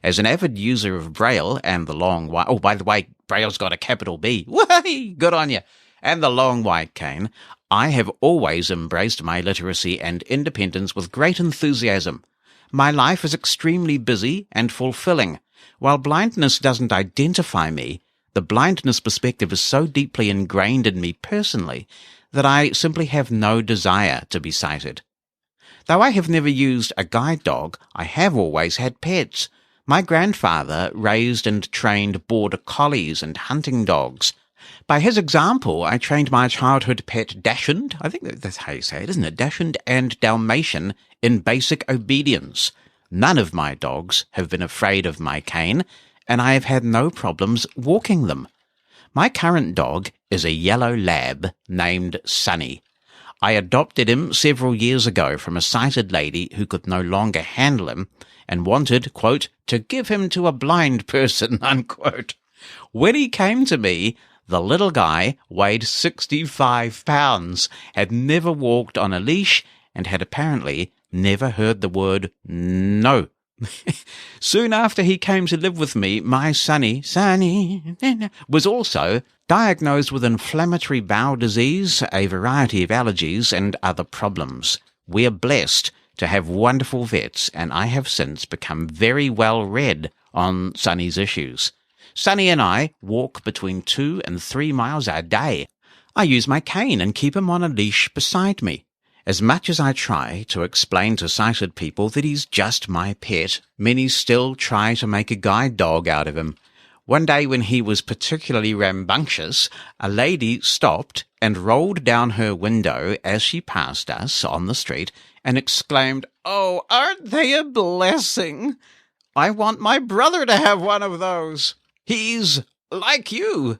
As an avid user of Braille and the long white... Oh, by the way, Braille's got a capital B. Whee! Good on you. And the long white cane, I have always embraced my literacy and independence with great enthusiasm. My life is extremely busy and fulfilling. While blindness doesn't identify me, the blindness perspective is so deeply ingrained in me personally that I simply have no desire to be sighted. Though I have never used a guide dog, I have always had pets. My grandfather raised and trained border collies and hunting dogs. By his example, I trained my childhood pet Dachshund, I think that's how you say it, isn't it? Dachshund and Dalmatian in basic obedience. None of my dogs have been afraid of my cane, and I have had no problems walking them. My current dog is a yellow lab named Sunny. I adopted him several years ago from a sighted lady who could no longer handle him and wanted, quote, to give him to a blind person, unquote. When he came to me, the little guy weighed 65 pounds, had never walked on a leash, and had apparently never heard the word no. Soon after he came to live with me, my Sonny, was also diagnosed with inflammatory bowel disease, a variety of allergies, and other problems. We are blessed to have wonderful vets, and I have since become very well read on Sonny's issues. Sonny and I walk between 2 and 3 miles a day. I use my cane and keep him on a leash beside me. As much as I try to explain to sighted people that he's just my pet, many still try to make a guide dog out of him. One day when he was particularly rambunctious, a lady stopped and rolled down her window as she passed us on the street and exclaimed, "Oh, aren't they a blessing? I want my brother to have one of those. He's like you."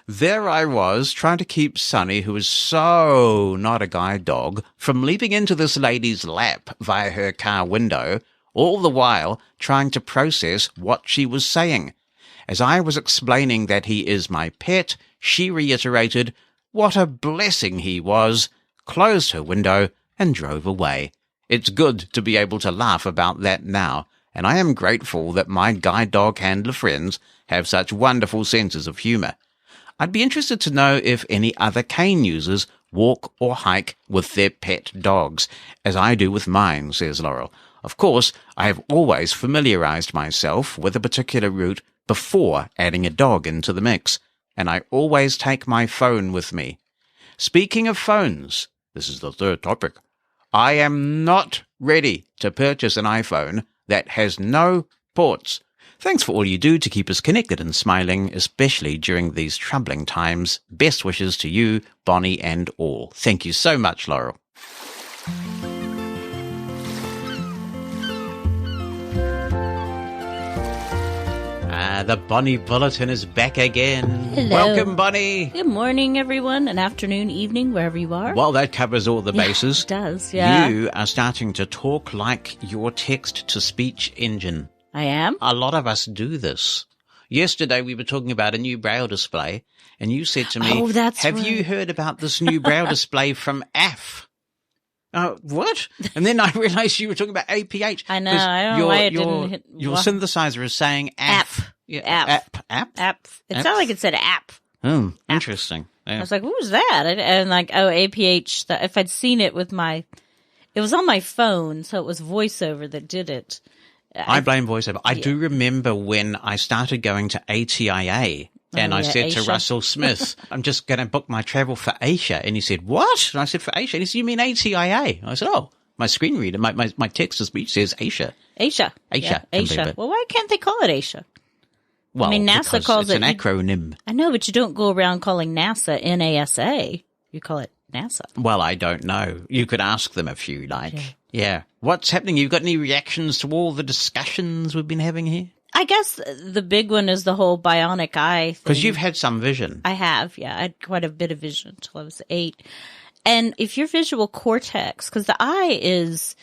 There I was, trying to keep Sonny, who is so not a guide dog, from leaping into this lady's lap via her car window, all the while trying to process what she was saying. As I was explaining that he is my pet, she reiterated what a blessing he was, closed her window, and drove away. It's good to be able to laugh about that now, and I am grateful that my guide dog handler friends have such wonderful senses of humour. I'd be interested to know if any other cane users walk or hike with their pet dogs, as I do with mine, says Laurel. Of course, I have always familiarised myself with a particular route before adding a dog into the mix, and I always take my phone with me. Speaking of phones, this is the third topic. I am not ready to purchase an iPhone that has no ports. Thanks for all you do to keep us connected and smiling, especially during these troubling times. Best wishes to you, Bonnie, and all. Thank you so much, Laurel. The Bonnie Bulletin is back again. Hello. Welcome, Bonnie. Good morning, everyone, and afternoon, evening, wherever you are. Well, that covers all the bases. It does, yeah. You are starting to talk like your text-to-speech engine. I am? A lot of us do this. Yesterday, we were talking about a new braille display, and you said to me, have you heard about this new braille display from AF? What? And then I realized you were talking about APH. I know. I don't know why it didn't hit. Your synthesizer is saying AF. Yeah, app. It sounded like it said app. Oh, interesting. Yeah. I was like, what was that? And like, oh, APH. If I'd seen it with it was on my phone, so it was VoiceOver that did it. I blame VoiceOver. I do remember when I started going to ATIA. And I said to Russell Smith, I'm just going to book my travel for Asia. And he said, what? And I said, for Asia? And he said, you mean ATIA? And I said, oh, my screen reader, my text-to-speech says Asia. Asia. Well, why can't they call it Asia? Well, I mean, NASA calls it's an acronym. I know, but you don't go around calling NASA NASA. You call it NASA. Well, I don't know. You could ask them if you like. Yeah. What's happening? You got any reactions to all the discussions we've been having here? I guess the big one is the whole bionic eye thing. Because you've had some vision. I have, yeah. I had quite a bit of vision until I was 8. And if your visual cortex, because the eye is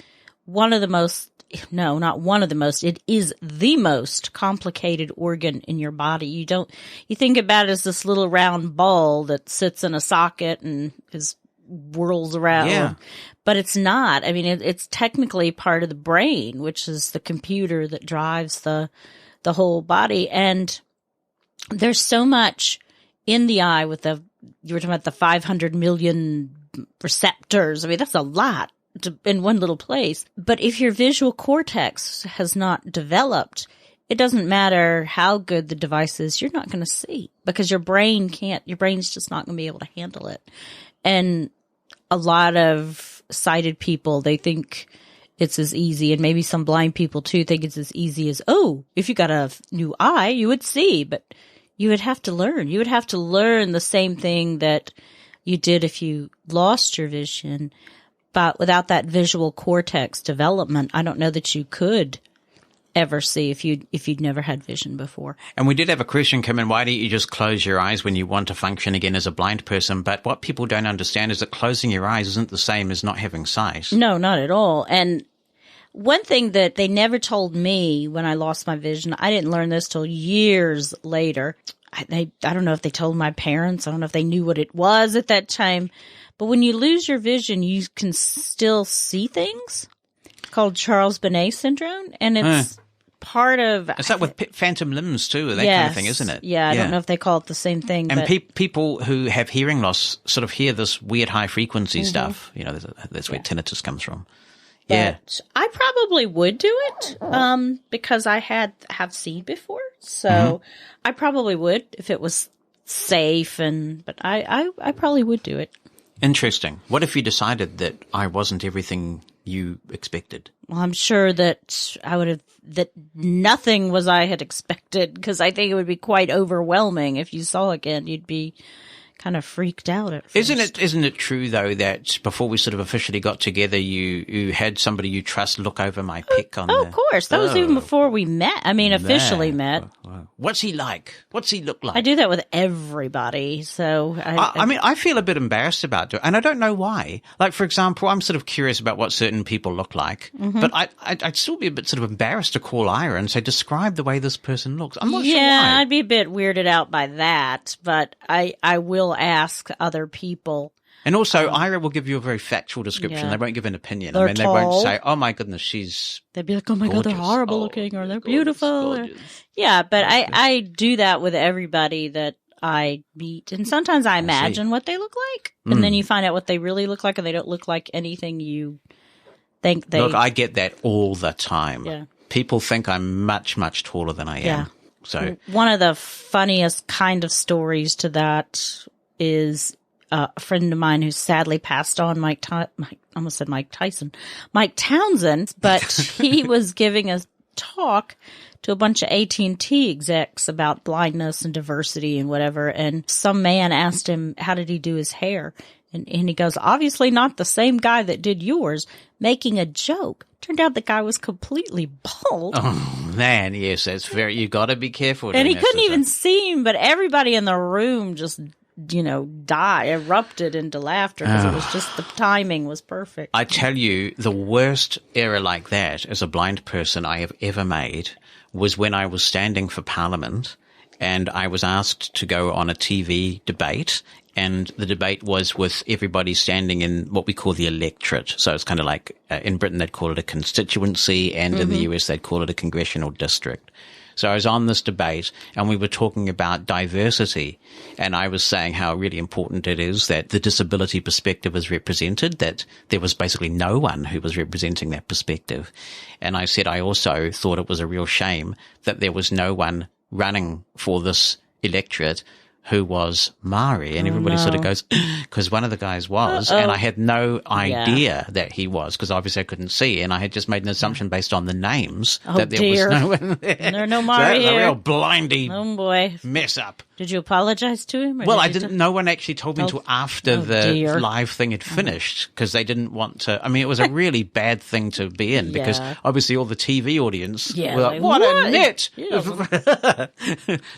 one of the most, no, not one of the most, it is the most complicated organ in your body. You think about it as this little round ball that sits in a socket and whirls around. Yeah. But it's not. I mean, it's technically part of the brain, which is the computer that drives the whole body. And there's so much in the eye with you were talking about the 500 million receptors. I mean, that's a lot in one little place. But if your visual cortex has not developed, it doesn't matter how good the device is, you're not going to see because your brain's just not going to be able to handle it. And a lot of sighted people, they think it's as easy, and maybe some blind people too think it's as easy as, oh, if you got a new eye, you would see, but you would have to learn. You would have to learn the same thing that you did if you lost your vision. But without that visual cortex development, I don't know that you could ever see if you'd never had vision before. And we did have a question come in, why don't you just close your eyes when you want to function again as a blind person? But what people don't understand is that closing your eyes isn't the same as not having sight. No, not at all. And one thing that they never told me when I lost my vision, I didn't learn this till years later. I don't know if they told my parents. I don't know if they knew what it was at that time. But when you lose your vision, you can still see things. It's called Charles Bonnet syndrome. And it's part of... Is that with phantom limbs too? That kind of thing, isn't it? Yeah, I don't know if they call it the same thing. And people who have hearing loss sort of hear this weird high frequency stuff. You know, that's where tinnitus comes from. But I probably would do it because I have seen before. So I probably would if it was safe, but I probably would do it. Interesting. What if you decided that I wasn't everything you expected? Well, I'm sure that that nothing was I had expected, because I think it would be quite overwhelming. If you saw again, you'd be kind of freaked out at first. Isn't it true though that before we sort of officially got together, you had somebody you trust look over my pic on of course. That was even before we met. I mean, officially met. What's he like? What's he look like? I do that with everybody. So I mean, I feel a bit embarrassed about it, and I don't know why. Like, for example, I'm sort of curious about what certain people look like, but I'd still be a bit sort of embarrassed to call Ira and say, describe the way this person looks. I'm not sure why. Yeah, I'd be a bit weirded out by that, but I will ask other people. And also, Ira will give you a very factual description. They won't give an opinion. They're they won't say, oh my goodness, they'd be like, oh my God, they're horrible looking, or they're beautiful. Gorgeous. Yeah, but I do that with everybody that I meet. And sometimes I imagine what they look like. And then you find out what they really look like, and they don't look like anything you think they... Look, I get that all the time. Yeah. People think I'm much, much taller than I am. Yeah. So one of the funniest kind of stories to that is a friend of mine who sadly passed on, Mike Townsend, but he was giving a talk to a bunch of AT&T execs about blindness and diversity and whatever. And some man asked him, how did he do his hair? And he goes, obviously not the same guy that did yours, making a joke. Turned out the guy was completely bald. Oh, man, yes, that's very, you got to be careful. And he couldn't even see him, but everybody in the room just, erupted into laughter because it was just, the timing was perfect. I tell you, the worst error like that as a blind person I have ever made was when I was standing for Parliament and I was asked to go on a TV debate. And the debate was with everybody standing in what we call the electorate. So it's kind of like in Britain, they'd call it a constituency, and in the US, they'd call it a congressional district. So I was on this debate and we were talking about diversity. And I was saying how really important it is that the disability perspective is represented, that there was basically no one who was representing that perspective. And I said I also thought it was a real shame that there was no one running for this electorate who was Maori, and everybody sort of goes, because one of the guys was, and I had no idea that he was, because obviously I couldn't see, and I had just made an assumption based on the names that there was no one there. There are no Maori so here. A real blindy boy. mess up. Did you apologize to him? Well, I didn't. No one actually told me until after the live thing had finished, because they didn't want to. I mean, it was a really bad thing to be in, because obviously all the TV audience were like, what a net! Yeah.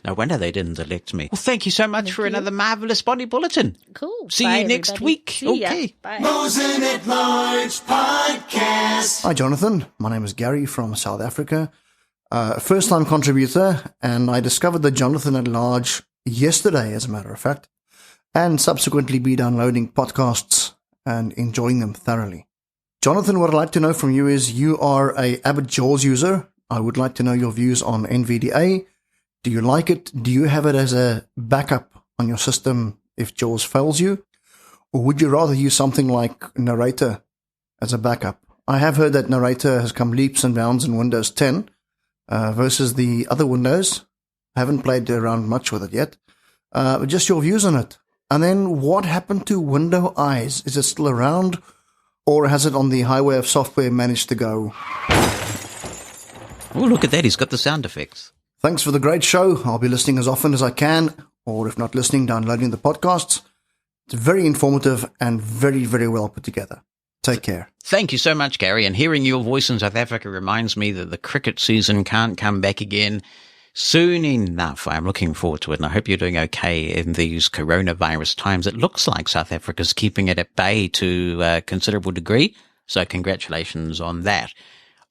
No wonder they didn't elect me. Well, thank you so much for another marvelous body bulletin. Cool. See Bye, you next everybody. week. See Okay. Ya. Bye. Mosen at Large Podcast. Hi, Jonathan. My name is Gary from South Africa. First-time contributor, and I discovered the Jonathan at Large yesterday, as a matter of fact, and subsequently be downloading podcasts and enjoying them thoroughly. Jonathan, what I'd like to know from you is, you are a avid JAWS user. I would like to know your views on NVDA. Do you like it? Do you have it as a backup on your system if JAWS fails you? Or would you rather use something like Narrator as a backup? I have heard that Narrator has come leaps and bounds in Windows 10 versus the other Windows. I haven't played around much with it yet. But just your views on it. And then what happened to Window Eyes? Is it still around? Or has it on the highway of software managed to go? Oh, look at that. He's got the sound effects. Thanks for the great show. I'll be listening as often as I can, or if not listening, downloading the podcasts. It's very informative and very, very well put together. Take care. Thank you so much, Gary. And hearing your voice in South Africa reminds me that the cricket season can't come back again soon enough. I'm looking forward to it, and I hope you're doing okay in these coronavirus times. It looks like South Africa's keeping it at bay to a considerable degree, so congratulations on that.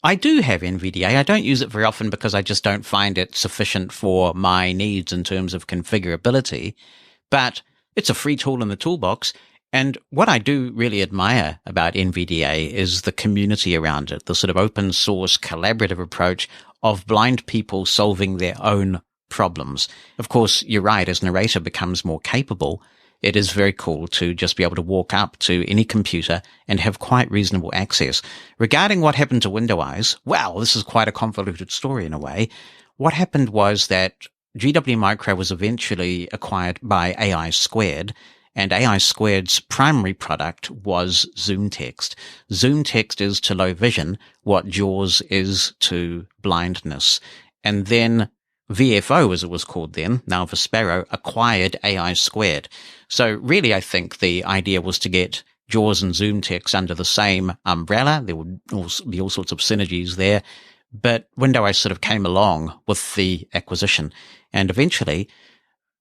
I do have NVDA. I don't use it very often because I just don't find it sufficient for my needs in terms of configurability, but it's a free tool in the toolbox. And what I do really admire about NVDA is the community around it, the sort of open source collaborative approach of blind people solving their own problems. Of course, you're right, as Narrator becomes more capable, it is very cool to just be able to walk up to any computer and have quite reasonable access. Regarding what happened to Window Eyes, well, this is quite a convoluted story in a way. What happened was that GW Micro was eventually acquired by AI Squared, and AI Squared's primary product was Zoom Text. Zoom Text is to low vision what JAWS is to blindness. And then VFO, as it was called then, now Vispero, acquired AI Squared. So really, I think the idea was to get JAWS and Zoom Text under the same umbrella. There would also be all sorts of synergies there. But Window-Eyes sort of came along with the acquisition, and eventually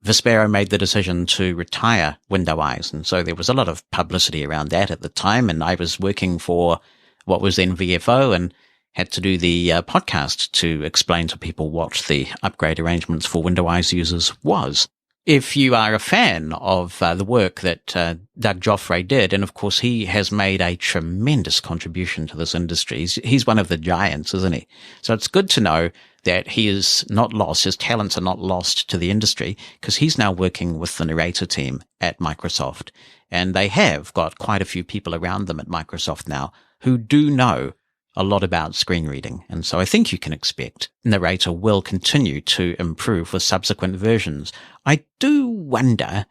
Vispero made the decision to retire Window-Eyes. And so there was a lot of publicity around that at the time. And I was working for what was then VFO and had to do the podcast to explain to people what the upgrade arrangements for Window-Eyes users was. If you are a fan of the work that Doug Joffre did, and of course he has made a tremendous contribution to this industry. He's one of the giants, isn't he? So it's good to know that he is not lost, his talents are not lost to the industry, because he's now working with the narrator team at Microsoft. And they have got quite a few people around them at Microsoft now who do know a lot about screen reading. And so I think you can expect narrator will continue to improve with subsequent versions. I do wonder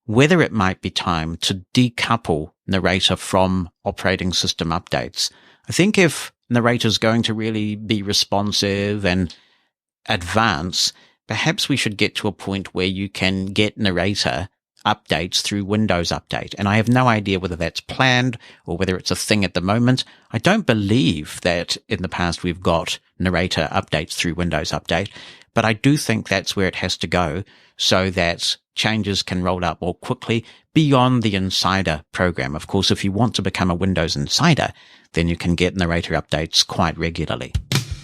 whether it might be time to decouple narrator from operating system updates. I think if narrator is going to really be responsive and advance, perhaps we should get to a point where you can get narrator updates through Windows Update. And I have no idea whether that's planned or whether it's a thing at the moment. I don't believe that in the past we've got narrator updates through Windows Update, but I do think that's where it has to go so that changes can roll out more quickly beyond the Insider program. Of course, if you want to become a Windows Insider, then you can get narrator updates quite regularly.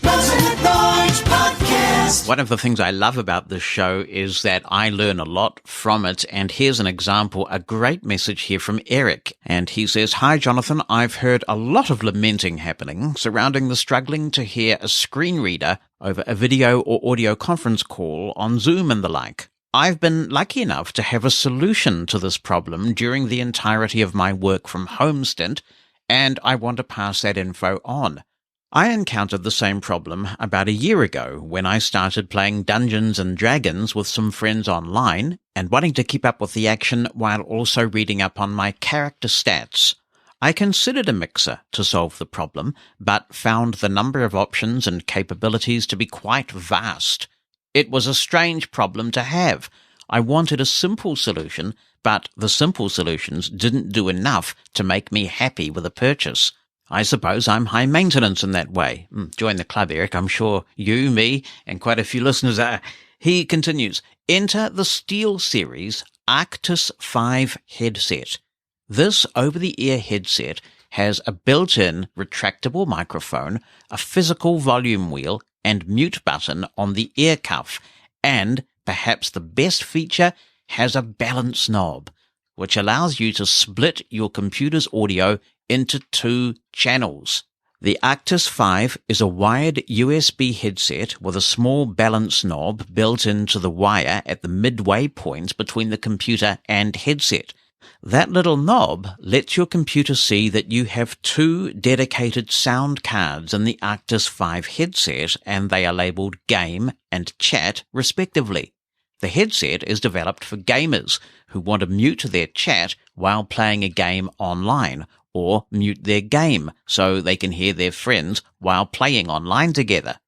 Mosen At Large Podcast. One of the things I love about this show is that I learn a lot from it, and here's an example, a great message here from Eric. And he says, "Hi Jonathan, I've heard a lot of lamenting happening surrounding the struggling to hear a screen reader over a video or audio conference call on Zoom and the like. I've been lucky enough to have a solution to this problem during the entirety of my work from home stint, and I want to pass that info on. I encountered the same problem about a year ago when I started playing Dungeons and Dragons with some friends online and wanting to keep up with the action while also reading up on my character stats. I considered a mixer to solve the problem, but found the number of options and capabilities to be quite vast. It was a strange problem to have. I wanted a simple solution, but the simple solutions didn't do enough to make me happy with a purchase. I suppose I'm high maintenance in that way. Join the club, Eric. I'm sure you, me, and quite a few listeners are." He continues, "Enter the SteelSeries Arctis 5 headset. This over-the-ear headset has a built-in retractable microphone, a physical volume wheel, and mute button on the ear cuff, and, perhaps the best feature, has a balance knob, which allows you to split your computer's audio into 2 channels. The Arctis 5 is a wired USB headset with a small balance knob built into the wire at the midway point between the computer and headset. That little knob lets your computer see that you have 2 dedicated sound cards in the Arctis 5 headset, and they are labeled Game and Chat respectively. The headset is developed for gamers who want to mute their chat while playing a game online, or mute their game so they can hear their friends while playing online together.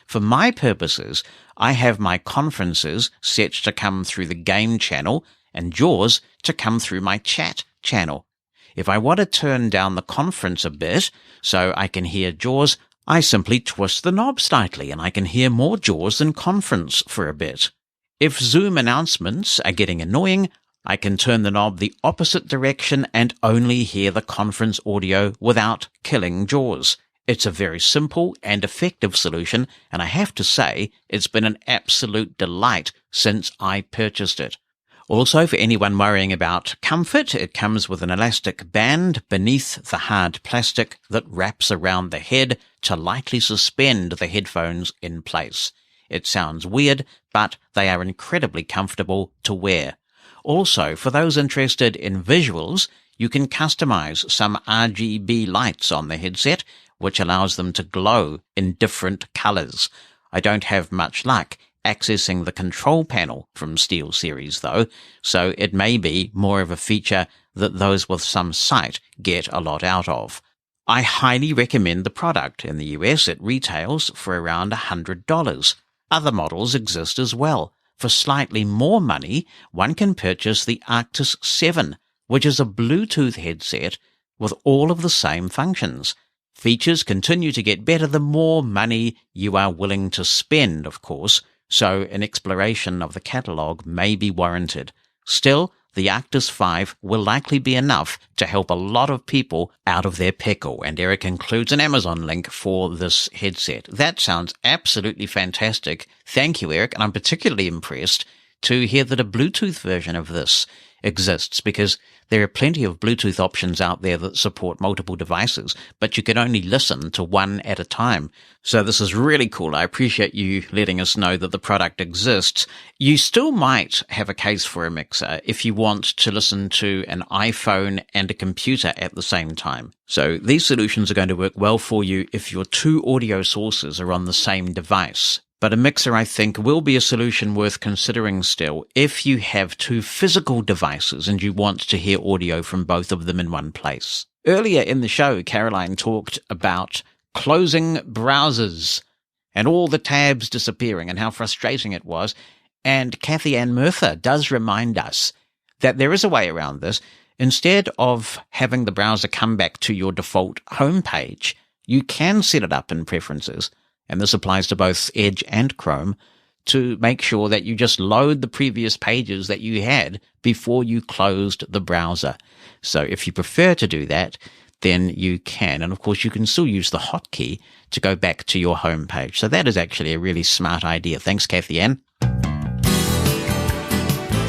For my purposes, I have my conferences set to come through the game channel and JAWS to come through my chat channel. If I want to turn down the conference a bit so I can hear JAWS, I simply twist the knob slightly and I can hear more JAWS than conference for a bit. If Zoom announcements are getting annoying, I can turn the knob the opposite direction and only hear the conference audio without killing JAWS. It's a very simple and effective solution, and I have to say it's been an absolute delight since I purchased it. Also, for anyone worrying about comfort, it comes with an elastic band beneath the hard plastic that wraps around the head to lightly suspend the headphones in place. It sounds weird, but they are incredibly comfortable to wear. Also, for those interested in visuals, you can customize some RGB lights on the headset, which allows them to glow in different colors. I don't have much luck accessing the control panel from SteelSeries though, so it may be more of a feature that those with some sight get a lot out of. I highly recommend the product. In the US, it retails for around $100. Other models exist as well. For slightly more money, one can purchase the Arctis 7, which is a Bluetooth headset with all of the same functions. Features continue to get better the more money you are willing to spend, of course, so an exploration of the catalogue may be warranted. Still, the Arctis 5 will likely be enough to help a lot of people out of their pickle, and Eric includes an Amazon link for this headset. That sounds absolutely fantastic. Thank you, Eric, and I'm particularly impressed to hear that a Bluetooth version of this exists, because there are plenty of Bluetooth options out there that support multiple devices, but you can only listen to one at a time. So this is really cool. I appreciate you letting us know that the product exists. You still might have a case for a mixer if you want to listen to an iPhone and a computer at the same time. So these solutions are going to work well for you if your two audio sources are on the same device. But a mixer, I think, will be a solution worth considering still if you have two physical devices and you want to hear audio from both of them in one place. Earlier in the show, Caroline talked about closing browsers and all the tabs disappearing and how frustrating it was. And Kathy Ann Murtha does remind us that there is a way around this. Instead of having the browser come back to your default homepage, you can set it up in preferences, and this applies to both Edge and Chrome, to make sure that you just load the previous pages that you had before you closed the browser. So if you prefer to do that, then you can. And of course, you can still use the hotkey to go back to your home page. So that is actually a really smart idea. Thanks, Kathy Ann.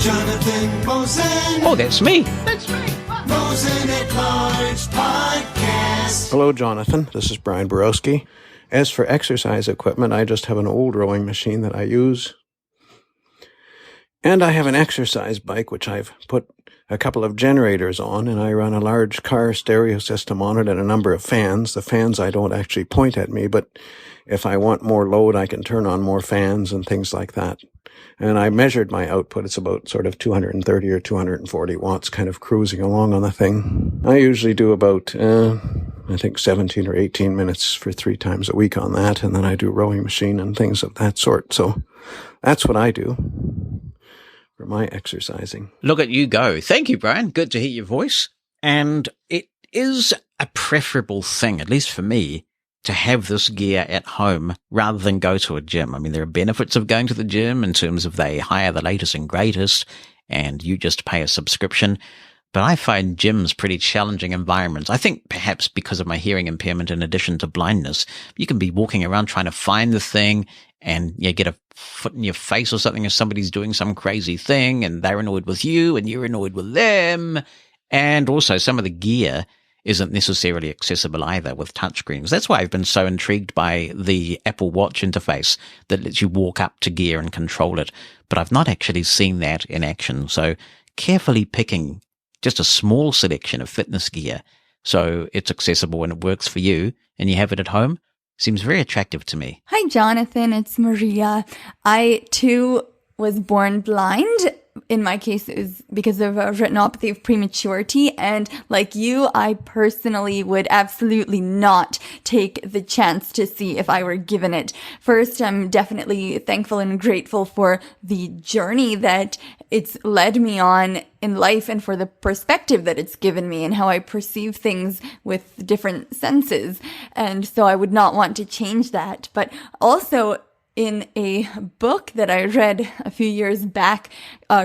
Jonathan Mosen. Oh, that's me. Mosen at Large Podcast. Hello, Jonathan. This is Brian Borowski. As for exercise equipment, I just have an old rowing machine that I use. And I have an exercise bike, which I've put a couple of generators on, and I run a large car stereo system on it and a number of fans. The fans I don't actually point at me, but if I want more load, I can turn on more fans and things like that. And I measured my output. It's about sort of 230 or 240 watts, kind of cruising along on the thing. I usually do about, I think 17 or 18 minutes for 3 times a week on that. And then I do rowing machine and things of that sort. So that's what I do for my exercising. Look at you go. Thank you, Brian. Good to hear your voice. And it is a preferable thing, at least for me, to have this gear at home rather than go to a gym. I mean, there are benefits of going to the gym in terms of they hire the latest and greatest and you just pay a subscription. But I find gyms pretty challenging environments. I think perhaps because of my hearing impairment in addition to blindness, you can be walking around trying to find the thing and you get a foot in your face or something if somebody's doing some crazy thing and they're annoyed with you and you're annoyed with them. And also some of the gear isn't necessarily accessible either with touchscreens. That's why I've been so intrigued by the Apple Watch interface that lets you walk up to gear and control it. But I've not actually seen that in action. So carefully picking just a small selection of fitness gear so it's accessible and it works for you and you have it at home seems very attractive to me. Hi, Jonathan. It's Maria. I, too, was born blind. In my case, it was because of a retinopathy of prematurity. And like you, I personally would absolutely not take the chance to see if I were given it. First, I'm definitely thankful and grateful for the journey that it's led me on in life and for the perspective that it's given me and how I perceive things with different senses. And so I would not want to change that. But also, in a book that I read a few years back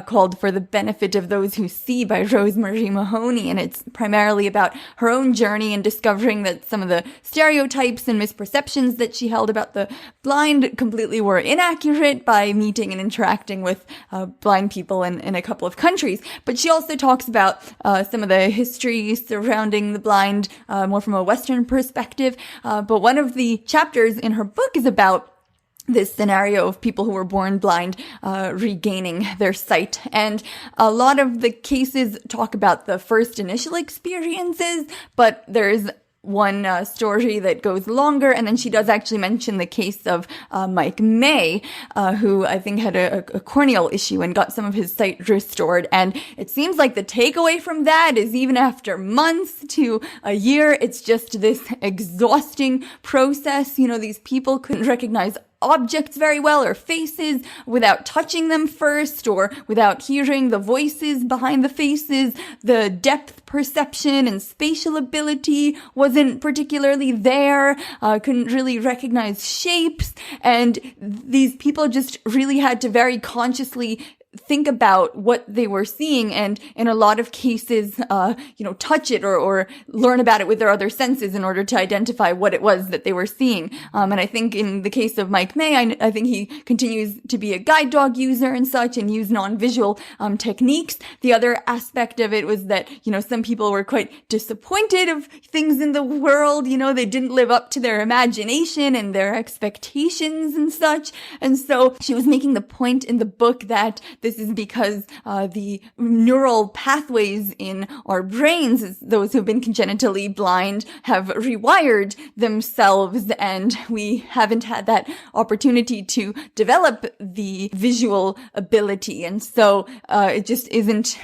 called For the Benefit of Those Who See by Rosemary Mahoney, and it's primarily about her own journey in discovering that some of the stereotypes and misperceptions that she held about the blind completely were inaccurate by meeting and interacting with blind people in a couple of countries. But she also talks about some of the history surrounding the blind more from a Western perspective. But one of the chapters in her book is about this scenario of people who were born blind regaining their sight. And a lot of the cases talk about the first initial experiences, but there's one story that goes longer, and then she does actually mention the case of Mike May, who I think had a corneal issue and got some of his sight restored. And it seems like the takeaway from that is even after months to a year, it's just this exhausting process. These people couldn't recognize objects very well or faces without touching them first or without hearing the voices behind the faces. The depth perception and spatial ability wasn't particularly there, couldn't really recognize shapes, and these people just really had to very consciously think about what they were seeing and in a lot of cases, touch it or learn about it with their other senses in order to identify what it was that they were seeing. And I think in the case of Mike May, I think he continues to be a guide dog user and such and use non-visual techniques. The other aspect of it was that, some people were quite disappointed of things in the world. They didn't live up to their imagination and their expectations and such. And so she was making the point in the book that this is because the neural pathways in our brains, those who've been congenitally blind, have rewired themselves, and we haven't had that opportunity to develop the visual ability. And so it just isn't,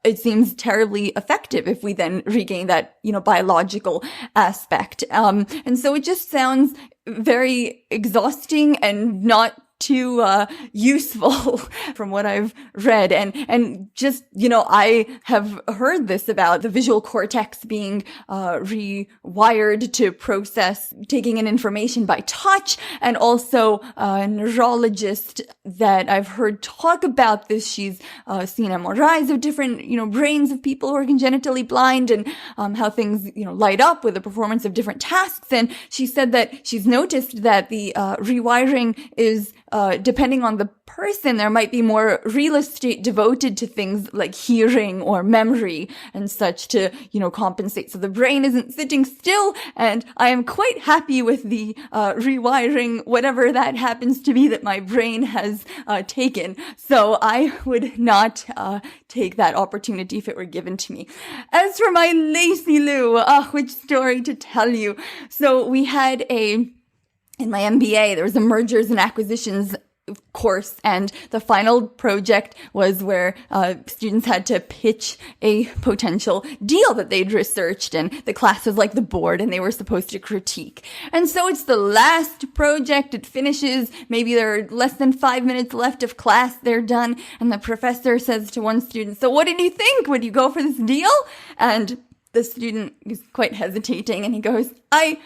it seems terribly effective if we then regain that, biological aspect. And so it just sounds very exhausting and not too useful from what I've read. And just, I have heard this about the visual cortex being rewired to process taking in information by touch, and also a neurologist that I've heard talk about this. She's seen MRIs of different, brains of people who are congenitally blind and how things, light up with the performance of different tasks. And she said that she's noticed that the rewiring is depending on the person, there might be more real estate devoted to things like hearing or memory and such to, compensate. So the brain isn't sitting still, and I am quite happy with the rewiring, whatever that happens to be that my brain has taken. So I would not take that opportunity if it were given to me. As for my Lacey Lou, which story to tell you? So we had in my MBA, there was a mergers and acquisitions course, and the final project was where students had to pitch a potential deal that they'd researched, and the class was like the board, and they were supposed to critique. And so it's the last project, it finishes, maybe there are less than 5 minutes left of class, they're done, and the professor says to one student, "So what did you think? Would you go for this deal?" And the student is quite hesitating, and he goes, I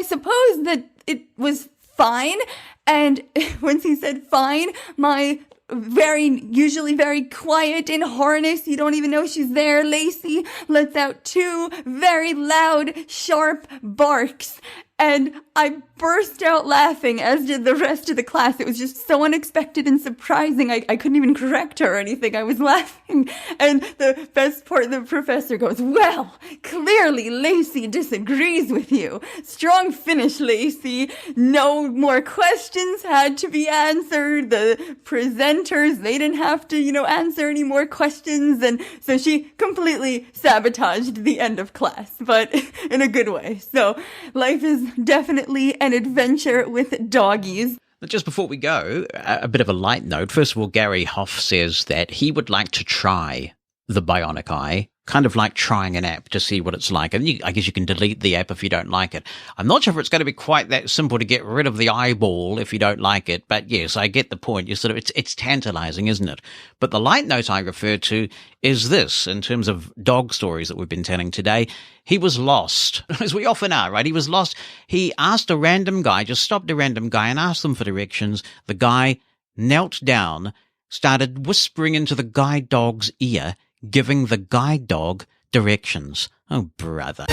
suppose that it was fine. And once he said fine, my usually very quiet in harness, you don't even know she's there, Lacey lets out 2 very loud, sharp barks. And I burst out laughing, as did the rest of the class. It was just so unexpected and surprising. I couldn't even correct her or anything. I was laughing. And the best part, the professor goes, "Well, clearly Lacey disagrees with you. Strong finish, Lacey. No more questions had to be answered. The presenters, they didn't have to, answer any more questions." And so she completely sabotaged the end of class, but in a good way. So life is definitely an adventure with doggies. Just before we go, a bit of a light note. First of all, Gary Hoff says that he would like to try the bionic eye, kind of like trying an app to see what it's like. And I guess you can delete the app if you don't like it. I'm not sure if it's going to be quite that simple to get rid of the eyeball if you don't like it. But yes, I get the point. It's tantalizing, isn't it? But the light note I refer to is this, in terms of dog stories that we've been telling today. He was lost, as we often are, right? He was lost. He asked a random guy, just stopped a random guy and asked them for directions. The guy knelt down, started whispering into the guide dog's ear, giving the guide dog directions. Oh, brother.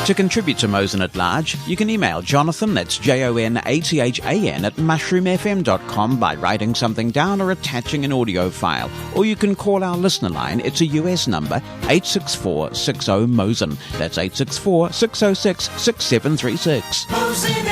To contribute to Mosen at Large, you can email Jonathan, that's JONATHAN, at mushroomfm.com by writing something down or attaching an audio file. Or you can call our listener line. It's a US number, 864-60-MOSEN. That's 864-606-6736. Mosen